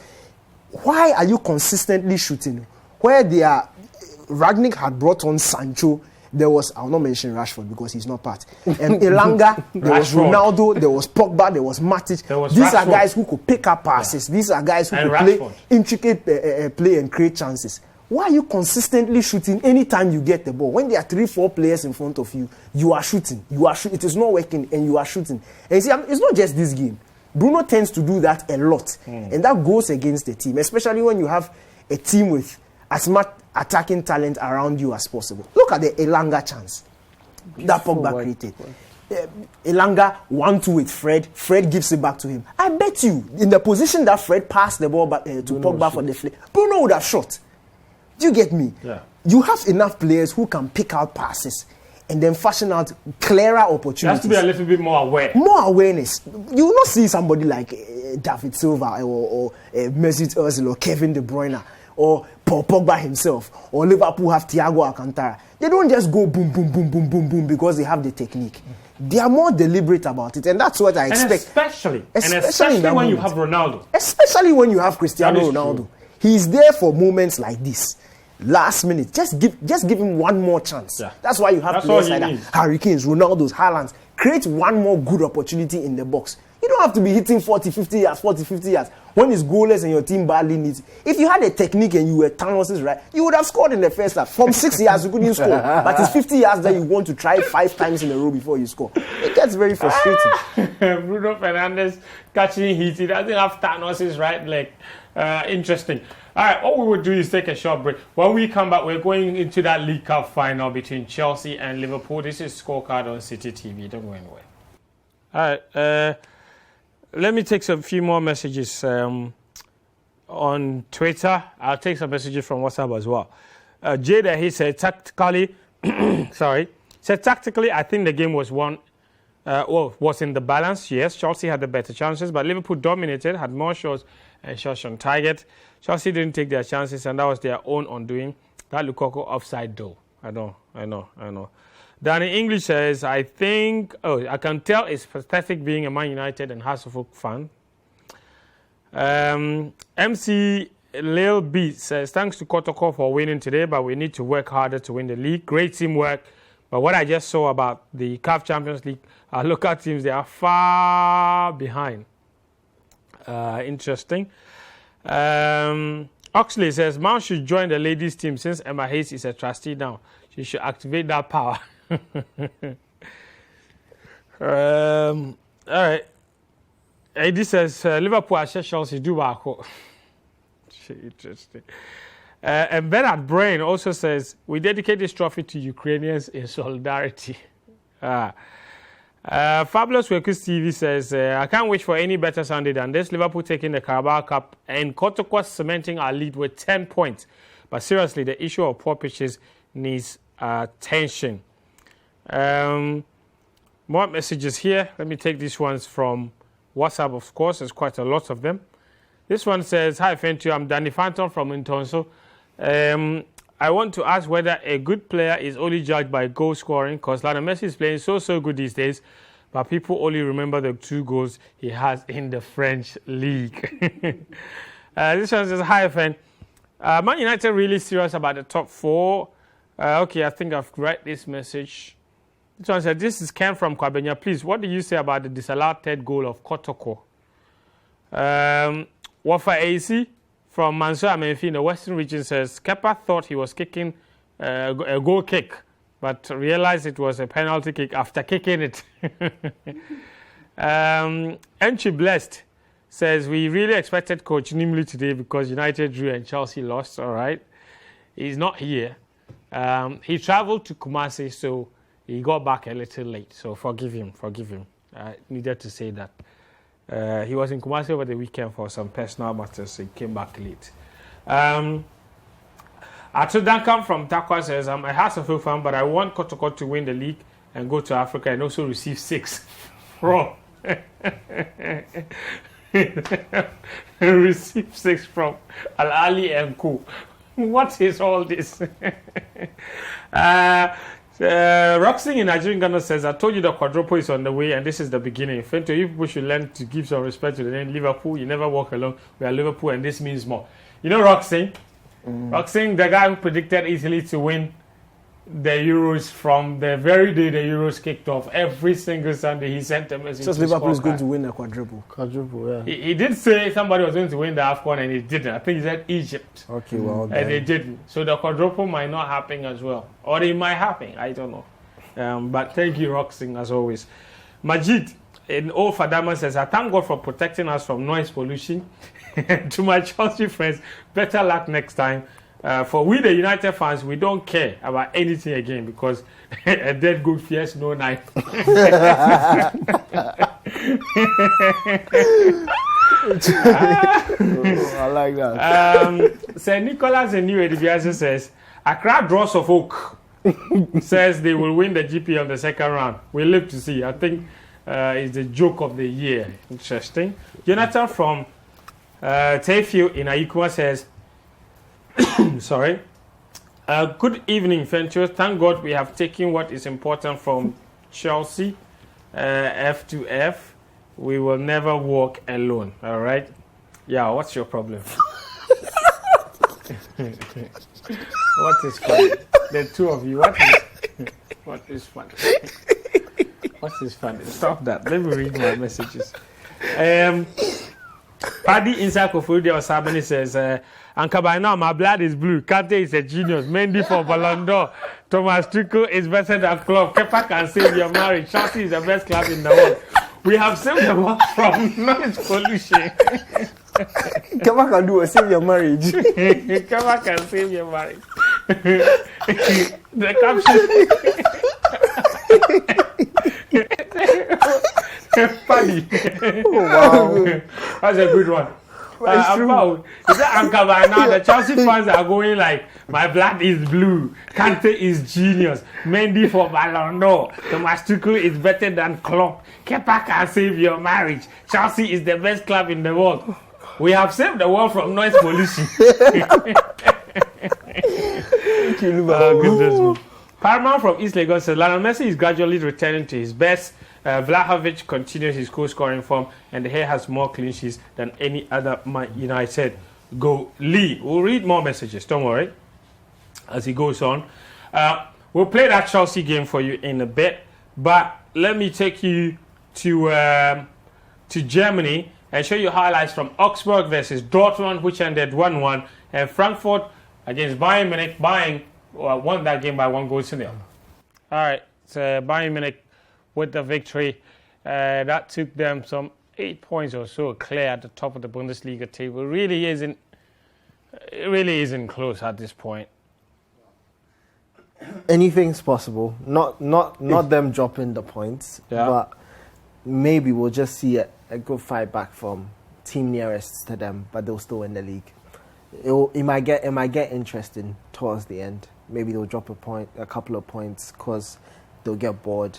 why are you consistently shooting? Where Ragnick had brought on Sancho, there was, I'll not mention Rashford because he's not part. Elanga, there was Ronaldo, there was Pogba, there was Matic. These are guys who could pick up passes. These are guys who could play intricate play and create chances. Why are you consistently shooting anytime you get the ball? When there are 3-4 players in front of you, you are shooting. It is not working and you are shooting. And you see, it's not just this game. Bruno tends to do that a lot. And that goes against the team, especially when you have a team with as much attacking talent around you as possible. Look at the Elanga chance that Pogba created. Elanga 1-2 with Fred. Fred gives it back to him. I bet you, in the position that Fred passed the ball back to Pogba for the flick, Bruno would have shot. Do you get me? Yeah. You have enough players who can pick out passes and then fashion out clearer opportunities. You have to be a little bit more aware. More awareness. You will not see somebody like David Silva or Mesut Ozil or Kevin De Bruyne or Paul Pogba himself, or Liverpool have Thiago Alcantara. They don't just go boom, boom, boom, boom, boom, boom because they have the technique. They are more deliberate about it, and that's what I expect. Especially when you have Ronaldo. Especially when you have Cristiano Ronaldo. True. He's there for moments like this. Last minute, just give him one more chance. Yeah. That's why you have players like that. Harry Kane's, Ronaldo's, Haaland's. Create one more good opportunity in the box. You don't have to be hitting 40, 50 yards. When it's goalless and your team badly needs it. If you had a technique and you were Thanos' right, you would have scored in the first half. From 6 yards, you couldn't score. But it's 50 yards that you want to try 5 times in a row before you score. It gets very frustrating. Bruno Fernandes catching heat. He doesn't have Thanos' right leg. Interesting. All right, what we will do is take a short break. When we come back, we're going into that League Cup final between Chelsea and Liverpool. This is Scorecard on Citi TV. Don't go anywhere. All right. Let me take a few more messages on Twitter. I'll take some messages from WhatsApp as well. Jada, he said, tactically, I think the game was won. Was in the balance. Yes, Chelsea had the better chances, but Liverpool dominated, had more shots and shots on target. Chelsea didn't take their chances, and that was their own undoing. That Lukaku offside though. I know. Danny English says, I can tell it's pathetic being a Man United and Hasselhoff fan. MC Lil B says, thanks to Kotoko for winning today, but we need to work harder to win the league. Great teamwork. But what I just saw about the CAF Champions League, our local teams, they are far behind. Interesting. Oxley says, Man should join the ladies' team since Emma Hayes is a trustee now. She should activate that power. All right. Eddie says, Liverpool are Chelsea do back. Interesting. And Bernard Brain also says, we dedicate this trophy to Ukrainians in solidarity. Fabulous Wekus TV says, I can't wish for any better Sunday than this. Liverpool taking the Carabao Cup and Kotoko cementing our lead with 10 points. But seriously, the issue of poor pitches needs attention. More messages here. Let me take these ones from WhatsApp, of course. There's quite a lot of them. This one says, "Hi, Fentu. I'm Danny Phantom from Intonso. I want to ask whether a good player is only judged by goal scoring, because Lionel Messi is playing so good these days, but people only remember the 2 goals he has in the French league." This one says, "Hi, Fen. Man United really serious about the top 4? Okay, I think I've read this message." This one said, "This is Ken from Kwabenya. Please, what do you say about the disallowed 3rd goal of Kotoko?" Wafa AC from Mansour Amenfi in the Western region says, "Kepa thought he was kicking a goal kick, but realized it was a penalty kick after kicking it." Entry Blessed says, "We really expected Coach Nimli today because United drew and Chelsea lost." All right. He's not here. He traveled to Kumasi, so he got back a little late. So forgive him. I needed to say that. He was in Kumasi over the weekend for some personal matters, so he came back late. Atu Duncan from Takwa says, "I'm a Hasselfield fan, but I want Kotoko to win the league and go to Africa and also receive 6 from receive 6 from Al Ali and Co." What is all this? Roxing in Nigerian Ghana says, "I told you the quadruple is on the way and this is the beginning. Fento, you people should learn to give some respect to the name Liverpool. You never walk alone. We are Liverpool and this means more." You know Roxing? Roxing, the guy who predicted Italy to win the Euros from the very day the Euros kicked off. Every single Sunday he sent a message. Just Liverpool is going to win a quadruple. Quadruple, yeah. He did say somebody was going to win the AFCON and he didn't. I think he said Egypt. Okay, well, And they didn't. So the quadruple might not happen as well. Or it might happen. I don't know. But thank you, Roxing, as always. Majid in Old Fadama says, "I thank God for protecting us from noise pollution." To my Chelsea friends, better luck next time. For we, the United fans, we don't care about anything again because a dead good fears no knife. I like that. Sir Nicholas and New Edibiase says, "Accra draws of Oak." Says they will win the GP on the 2nd round. We'll live to see. I think it's the joke of the year. Interesting. Jonathan from Tayfield in Aikwa says, sorry. "Good evening, Fentus. Thank God we have taken what is important from Chelsea. F to F. We will never walk alone." All right. Yeah, what's your problem? What is funny? The 2 of you. What is funny? What is funny? Stop that. Let me read my messages. Paddy inside Kofuri Osabani says, "Anka, by now my blood is blue. Kante is a genius. Mendy for Ballon d'Or. Thomas Tuchel is better than Klopp. Kepa can save your marriage. Chelsea is the best club in the world. We have saved the world from noise pollution." Kepa can do a save your marriage. Kepa can save your marriage. The caption. Funny. Oh, wow. That's a good one. Is that Anka by now? The Chelsea fans are going like, "My blood is blue. Kante is genius. Mendy for Ballon d'Or. Thomas Tuchel is better than Klopp. Kepa can save your marriage. Chelsea is the best club in the world. We have saved the world from noise pollution." Goodness me. Paramount from East Lagos says, "Lionel Messi is gradually returning to his best. Vlahovic continues his goal-scoring form, and the hair has more clean sheets than any other Man United goalie." We'll read more messages, don't worry, as he goes on. We'll play that Chelsea game for you in a bit, but let me take you to Germany and show you highlights from Augsburg versus Dortmund, which ended 1-1, and Frankfurt against Bayern Munich. Bayern won that game by 1-0. All right, so Bayern Munich with the victory. That took them some 8 points or so clear at the top of the Bundesliga table. It really isn't close at this point. Anything's possible. Not them dropping the points, but maybe we'll just see a good fight back from team nearest to them, but they'll still win the league. It might get interesting towards the end. Maybe they'll drop a couple of points because they'll get bored.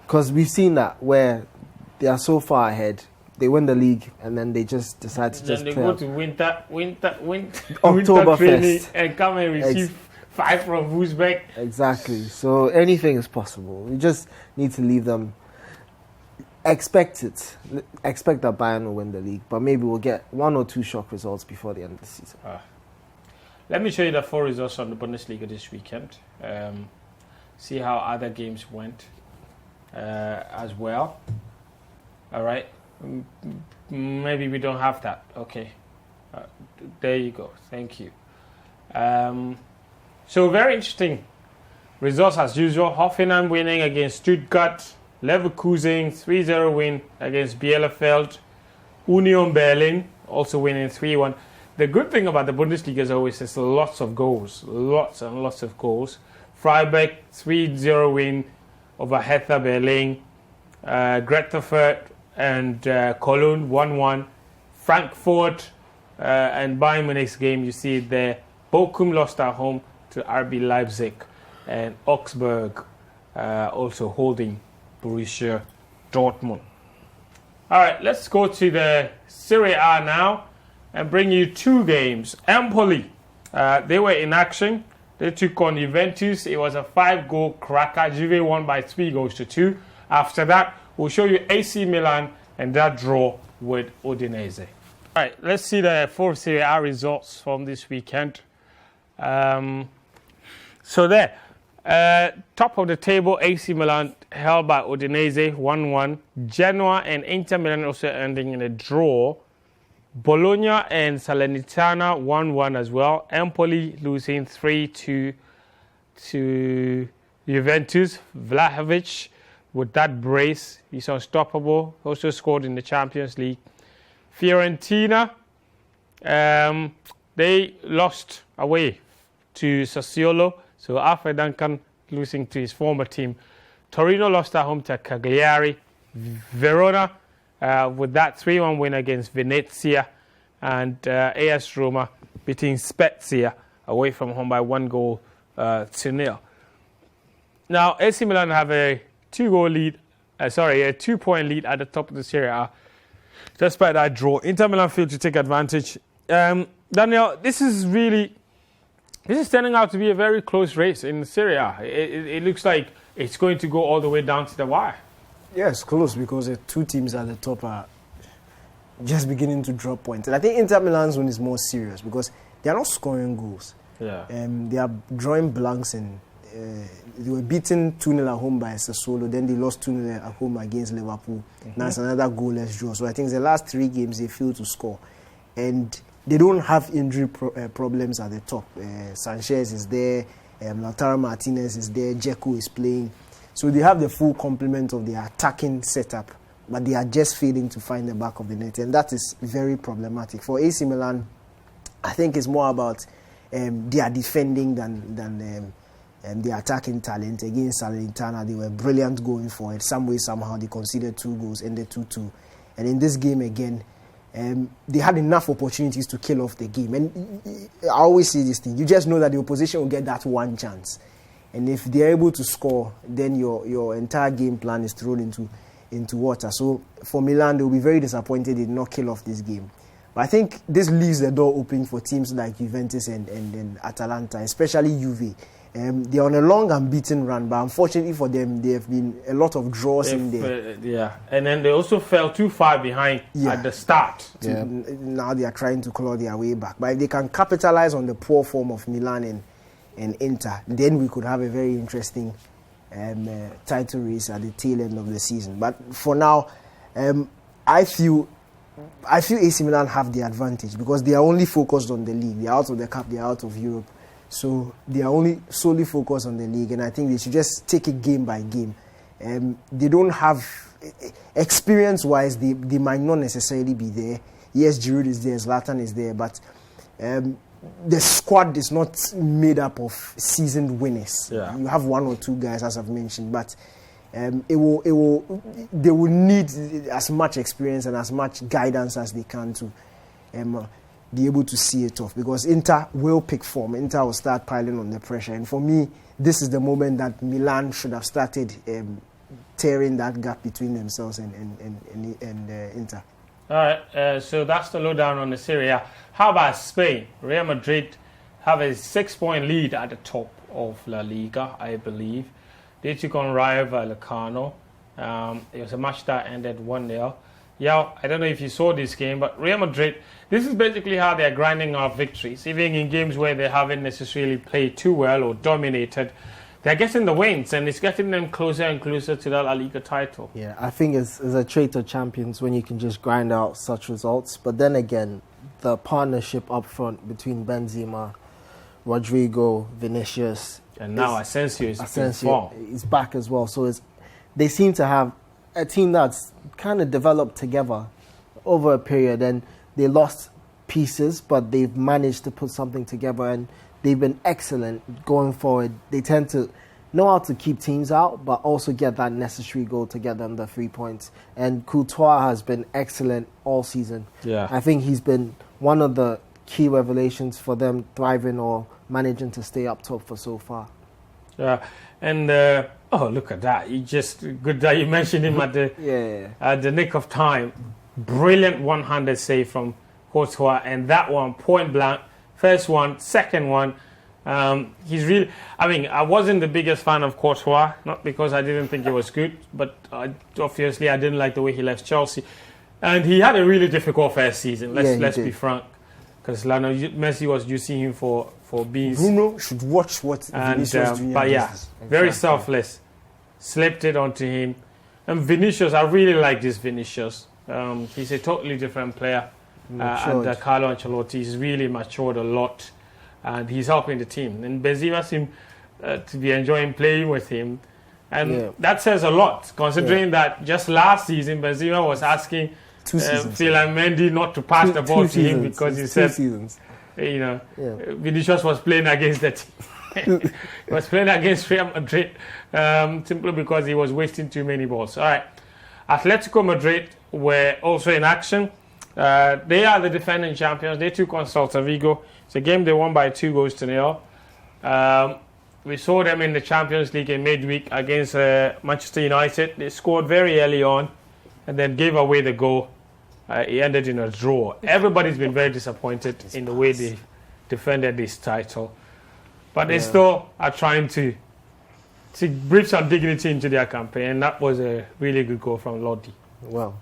Because we've seen that where they are so far ahead, they win the league, and then they just decide to just Then they play go out. to winter Oktoberfest. training and come and receive 5 from Uzbek. Exactly. So anything is possible. You just need to leave them. Expect it. Expect that Bayern will win the league, but maybe we'll get 1 or 2 shock results before the end of the season. Let me show you the 4 results on the Bundesliga this weekend. See how other games went as well. All right. Maybe we don't have that. Okay. There you go. Thank you. So very interesting results as usual. Hoffenheim winning against Stuttgart. Leverkusen 3-0 win against Bielefeld. Union Berlin also winning 3-1. The good thing about the Bundesliga is always there's lots of goals. Lots and lots of goals. Freiburg 3-0 win over Hertha Berlin. Greuther Fürth and Cologne 1-1. Frankfurt and Bayern Munich's game, you see it there. Bochum lost at home to RB Leipzig. And Augsburg also holding Borussia Dortmund. All right, let's go to the Serie A now and bring you 2 games. Empoli, they were in action. They took on Juventus. It was a 5-goal cracker. Juve won by 3-2. After that, we'll show you AC Milan and that draw with Udinese. All right, let's see the 4 Serie A results from this weekend. So there. Top of the table, AC Milan held by Udinese 1-1. Genoa and Inter Milan also ending in a draw. Bologna and Salernitana 1-1 as well. Empoli losing 3-2 to Juventus. Vlahovic with that brace, he's unstoppable. Also scored in the Champions League. Fiorentina, they lost away to Sassuolo. So Alfred Duncan losing to his former team. Torino lost at home to Cagliari. Verona with that 3-1 win against Venezia. And AS Roma beating Spezia away from home by 1-0. Now AC Milan have a 2-point lead at the top of the Serie A. Despite that draw, Inter Milan failed to take advantage. Daniel, this is turning out to be a very close race in Serie A. It looks like it's going to go all the way down to the wire. Yes, close, because the 2 teams at the top are just beginning to drop points. And I think Inter Milan's one is more serious because they are not scoring goals. Yeah. They are drawing blanks, and they were beaten 2-0 at home by Sassuolo. Then they lost 2-0 at home against Liverpool. Now it's another goalless draw. So I think the last 3 games they failed to score. And they don't have injury problems at the top. Sanchez is there, Lautaro Martinez is there, Dzeko is playing. So they have the full complement of their attacking setup, but they are just failing to find the back of the net, and that is very problematic. For AC Milan, I think it's more about their defending than their attacking talent. Against Salernitana, they were brilliant going forward. Some way, somehow, they conceded 2 goals, ended 2-2. And in this game again, they had enough opportunities to kill off the game. And I always say this thing, you just know that the opposition will get that one chance. And if they're able to score, then your entire game plan is thrown into water. So for Milan, they'll be very disappointed they did not kill off this game. But I think this leaves the door open for teams like Juventus and Atalanta, especially Juve. They're on a long unbeaten run, but unfortunately for them, there have been a lot of draws in there. Yeah, and then they also fell too far behind at the start. Yeah. Now they are trying to claw their way back. But if they can capitalize on the poor form of Milan and Inter, then we could have a very interesting title race at the tail end of the season. But for now, I feel AC Milan have the advantage because they are only focused on the league. They are out of the cup, they are out of Europe. So they are only solely focused on the league, and I think they should just take it game by game. They don't have experience-wise. They might not necessarily be there. Yes, Giroud is there, Zlatan is there, but the squad is not made up of seasoned winners. Yeah. You have 1 or 2 guys, as I've mentioned, but they will need as much experience and as much guidance as they can to be able to see it off, because Inter will pick form. Inter will start piling on the pressure, and for me, this is the moment that Milan should have started tearing that gap between themselves and Inter. All right, so that's the lowdown on the Serie A. How about Spain? Real Madrid have a 6-point lead at the top of La Liga, I believe. They took on Rayo Vallecano. It was a match that ended 1-0. Yeah, I don't know if you saw this game, but Real Madrid, this is basically how they're grinding out victories. Even in games where they haven't necessarily played too well or dominated, they're getting the wins, and it's getting them closer and closer to the La Liga title. Yeah, I think it's a trait of champions when you can just grind out such results. But then again, the partnership up front between Benzema, Rodrigo, Vinicius, and now Asensio is back as well. So they seem to have a team that's kind of developed together over a period, and they lost pieces, but they've managed to put something together, and they've been excellent going forward. They tend to know how to keep teams out, but also get that necessary goal to get them the 3 points. And Courtois has been excellent all season. Yeah, I think he's been one of the key revelations for them thriving or managing to stay up top for so far. Yeah, and oh, look at that! Good that you mentioned him at the nick of time. Brilliant one-handed save from Courtois, and that one point blank. First one, second one. He's really. I mean, I wasn't the biggest fan of Courtois, not because I didn't think he was good, but obviously I didn't like the way he left Chelsea, and he had a really difficult first season. Let's be frank, because Messi was using him for being. Bruno should watch what Vinicius doing. But yeah, very selfless. Slipped it onto him, and Vinicius. I really like this Vinicius. He's a totally different player. And Carlo Ancelotti has really matured a lot, and he's helping the team. And Benzema seems to be enjoying playing with him, and that says a lot, considering that just last season Benzema was asking Phil and Mendy not to pass the ball to him because he said, Vinicius was playing against the team. He was playing against Real Madrid simply because he was wasting too many balls. All right, Atletico Madrid were also in action. They are the defending champions. They took on Celta Vigo. It's a game they won by 2-0. We saw them in the Champions League in midweek against Manchester United. They scored very early on and then gave away the goal. It ended in a draw. Everybody's been very disappointed in the way they defended this title. But they still are trying to breathe some dignity into their campaign. And that was a really good goal from Lodi. Well,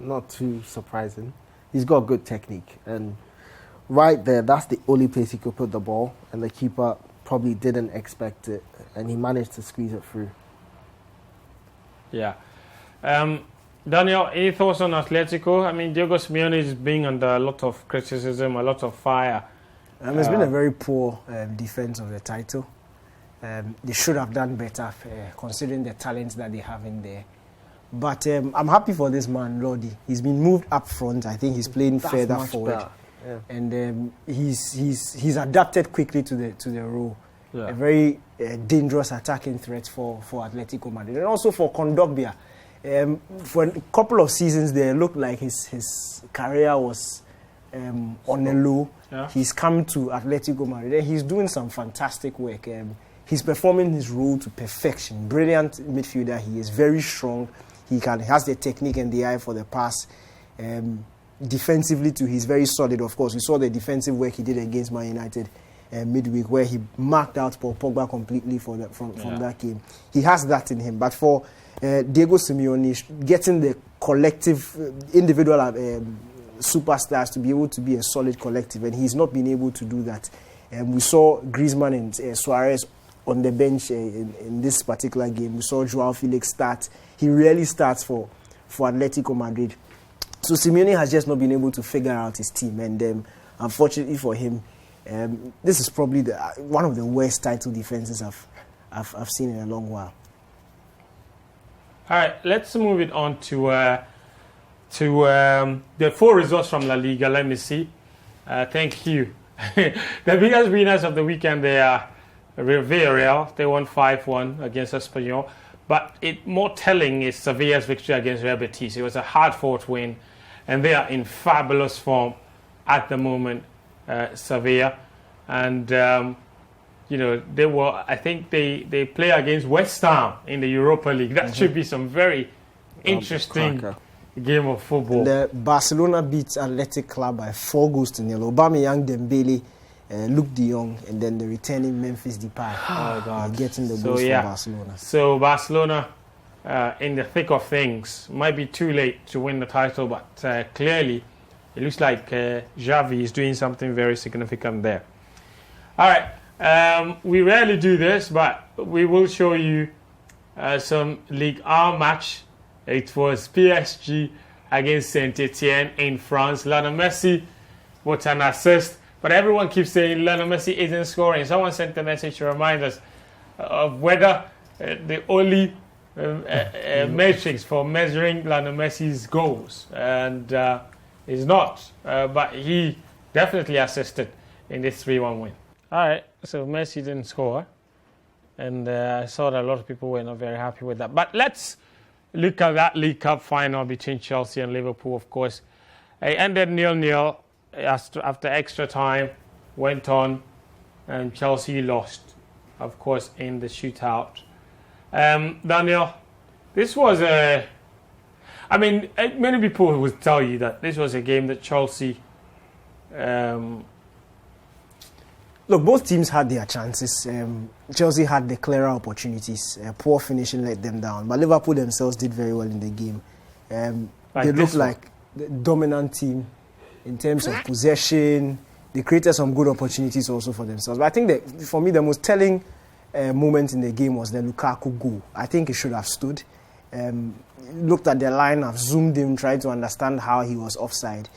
not too surprising. He's got good technique, and right there, that's the only place he could put the ball, and the keeper probably didn't expect it, and he managed to squeeze it through. Yeah. Daniel, any thoughts on Atletico? I mean, Diego Simeone is being under a lot of criticism, a lot of fire. It's been a very poor defense of the title. They should have done better, considering the talents that they have in there. But I'm happy for this man, Lodi. He's been moved up front. I think he's playing further forward, and he's adapted quickly to the role. Yeah. A very dangerous attacking threat for Atletico Madrid, and also for Kondogbia. For a couple of seasons, there looked like his career was on a low. Yeah. He's come to Atletico Madrid, and he's doing some fantastic work. He's performing his role to perfection. Brilliant midfielder. He is very strong. He has the technique and the eye for the pass. Defensively, too, he's very solid. Of course, we saw the defensive work he did against Man United midweek, where he marked out Paul Pogba completely from that game. He has that in him. But for Diego Simeone, getting the collective, individual superstars to be able to be a solid collective, and he's not been able to do that. We saw Griezmann and Suarez on the bench in this particular game. We saw Joao Felix start. He rarely starts for Atletico Madrid. So Simeone has just not been able to figure out his team. And unfortunately for him, this is probably one of the worst title defenses I've seen in a long while. All right, let's move it on to the 4 results from La Liga. Let me see. Thank you. The biggest winners of the weekend, they are Villarreal. They won 5-1 against Espanyol. But more telling is Sevilla's victory against Real Betis. It was a hard-fought win, and they are in fabulous form at the moment, Sevilla. And, they were, I think they play against West Ham in the Europa League. That should be some very interesting game of football. The Barcelona beat Athletic Club by 4-0. Aubameyang, Dembele, Luke de Jong, and then the returning Memphis Depay. Oh God! Getting the goals for Barcelona. So Barcelona, in the thick of things, might be too late to win the title, but clearly, it looks like Xavi is doing something very significant there. All right, we rarely do this, but we will show you some Ligue 1 match. It was PSG against Saint-Etienne in France. Lionel Messi with an assist, but everyone keeps saying Lionel Messi isn't scoring. Someone sent a message to remind us of whether the only matrix for measuring Lionel Messi's goals, and is not, but he definitely assisted in this 3-1 win. All right, so Messi didn't score, and I saw that a lot of people were not very happy with that. But let's look at that League Cup final between Chelsea and Liverpool, of course. It ended 0-0 after extra time went on, and Chelsea lost, of course, in the shootout. Daniel, this was a... I mean, many people would tell you that this was a game that Chelsea... Look, both teams had their chances. Chelsea had the clearer opportunities. Poor finishing let them down. But Liverpool themselves did very well in the game. They looked like the dominant team in terms of possession. They created some good opportunities also for themselves. But I think that, for me, the most telling moment in the game was the Lukaku goal. I think it should have stood. Looked at the line, I've zoomed in, tried to understand how he was offside.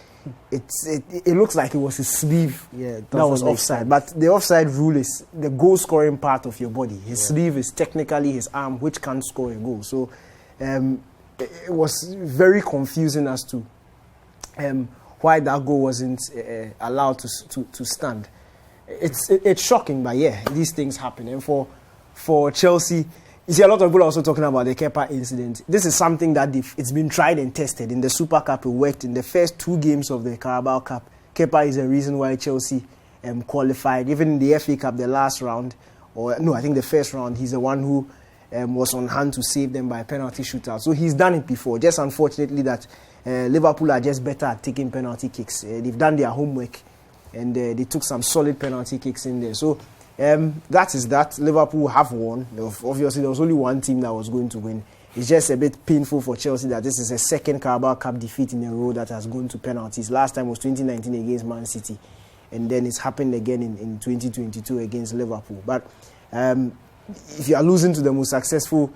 It looks like it was his sleeve that was offside. Sense. But the offside rule is the goal scoring part of your body. His sleeve is technically his arm, which can't score a goal. So it was very confusing as to why that goal wasn't allowed to stand. It's shocking, but yeah, these things happen. And for Chelsea, you see, a lot of people are also talking about the Kepa incident. This is something that it's been tried and tested. In the Super Cup, it worked. In the first 2 games of the Carabao Cup, Kepa is the reason why Chelsea qualified. Even in the FA Cup, the last round, I think the first round, he's the one who was on hand to save them by a penalty shootout. So he's done it before. Just unfortunately that Liverpool are just better at taking penalty kicks. They've done their homework, and they took some solid penalty kicks in there. So that is that. Liverpool have won. Obviously, there was only one team that was going to win. It's just a bit painful for Chelsea that this is a second Carabao Cup defeat in a row that has gone to penalties. Last time was 2019 against Man City, and then it's happened again in 2022 against Liverpool. But if you are losing to the most successful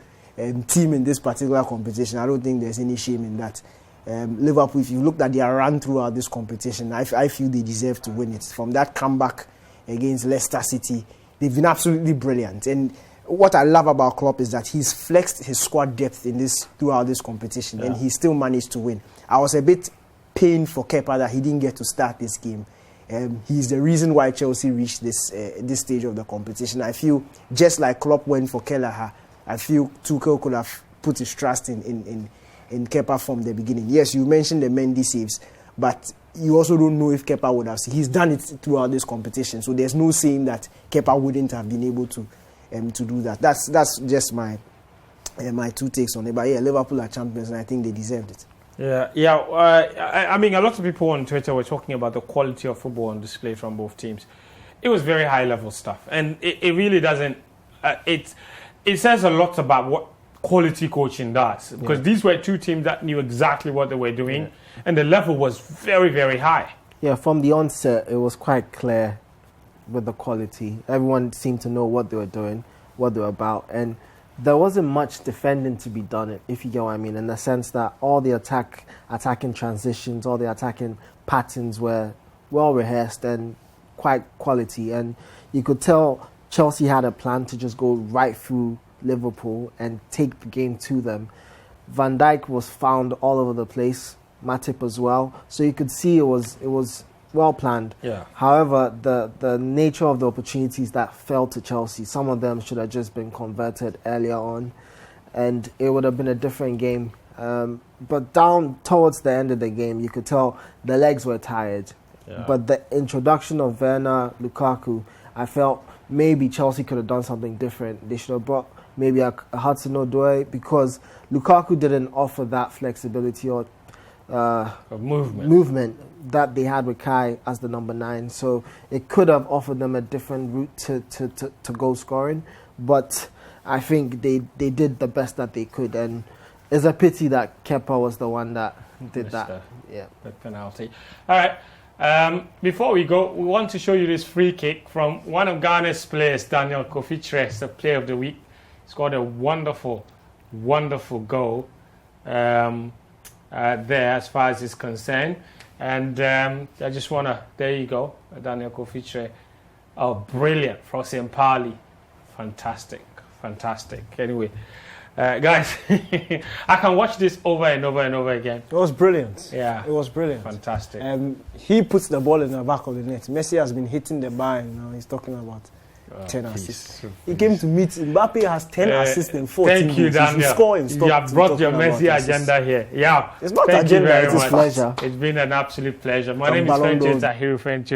team in this particular competition, I don't think there's any shame in that. Liverpool, if you looked at their run throughout this competition, I feel they deserve to win it. From that comeback against Leicester City, they've been absolutely brilliant. And what I love about Klopp is that he's flexed his squad depth throughout this competition, and he still managed to win. I was a bit pained for Kepa that he didn't get to start this game. He's the reason why Chelsea reached this stage of the competition. I feel just like Klopp went for Kelleher, I feel Tuchel could have put his trust in Kepa from the beginning. Yes, you mentioned the Mendy saves, but you also don't know if Kepa would have. He's done it throughout this competition, so there's no saying that Kepa wouldn't have been able to do that. That's just my 2 takes on it. But yeah, Liverpool are champions, and I think they deserved it. I mean, a lot of people on Twitter were talking about the quality of football on display from both teams. It was very high level stuff, and it really doesn't. It says a lot about what quality coaching does, because these were 2 teams that knew exactly what they were doing, and the level was very, very high. Yeah, from the onset, it was quite clear with the quality. Everyone seemed to know what they were doing, what they were about, and there wasn't much defending to be done, if you get what I mean, in the sense that all the attacking transitions, all the attacking patterns were well rehearsed and quite quality, and you could tell Chelsea had a plan to just go right through Liverpool and take the game to them. Van Dijk was found all over the place, Matip as well, so you could see it was well planned. Yeah. However, the nature of the opportunities that fell to Chelsea, some of them should have just been converted earlier on, and it would have been a different game. But down towards the end of the game, you could tell the legs were tired. Yeah. But the introduction of Werner, Lukaku, I felt maybe Chelsea could have done something different. They should have brought maybe a Hudson-Odoi, because Lukaku didn't offer that flexibility or movement that they had with Kai as the number 9. So it could have offered them a different route to goal scoring. But I think they did the best that they could. And it's a pity that Kepa was the one that did that. The penalty. All right. Before we go, we want to show you this free kick from one of Ghana's players, Daniel Kofi, the player of the week. He scored a wonderful goal there as far as it's concerned. And I just want to, there you go, Daniel Kofi. Oh, brilliant. Frosty Pali. Fantastic. Anyway, guys, I can watch this over and over and over again. It was brilliant. Yeah. It was brilliant. Fantastic. He puts the ball in the back of the net. Messi has been hitting the bar and now he's talking about 10 assists. He came to meet Mbappe has 10 assists and 14 Thank you, Daniel. You have brought your Messi agenda here. Yeah. It's not Thank agenda, you very it's much. Pleasure. It's been an absolute pleasure. My name is French.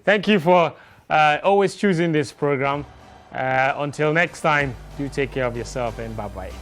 Thank you for always choosing this program. Until next time, do take care of yourself and bye-bye.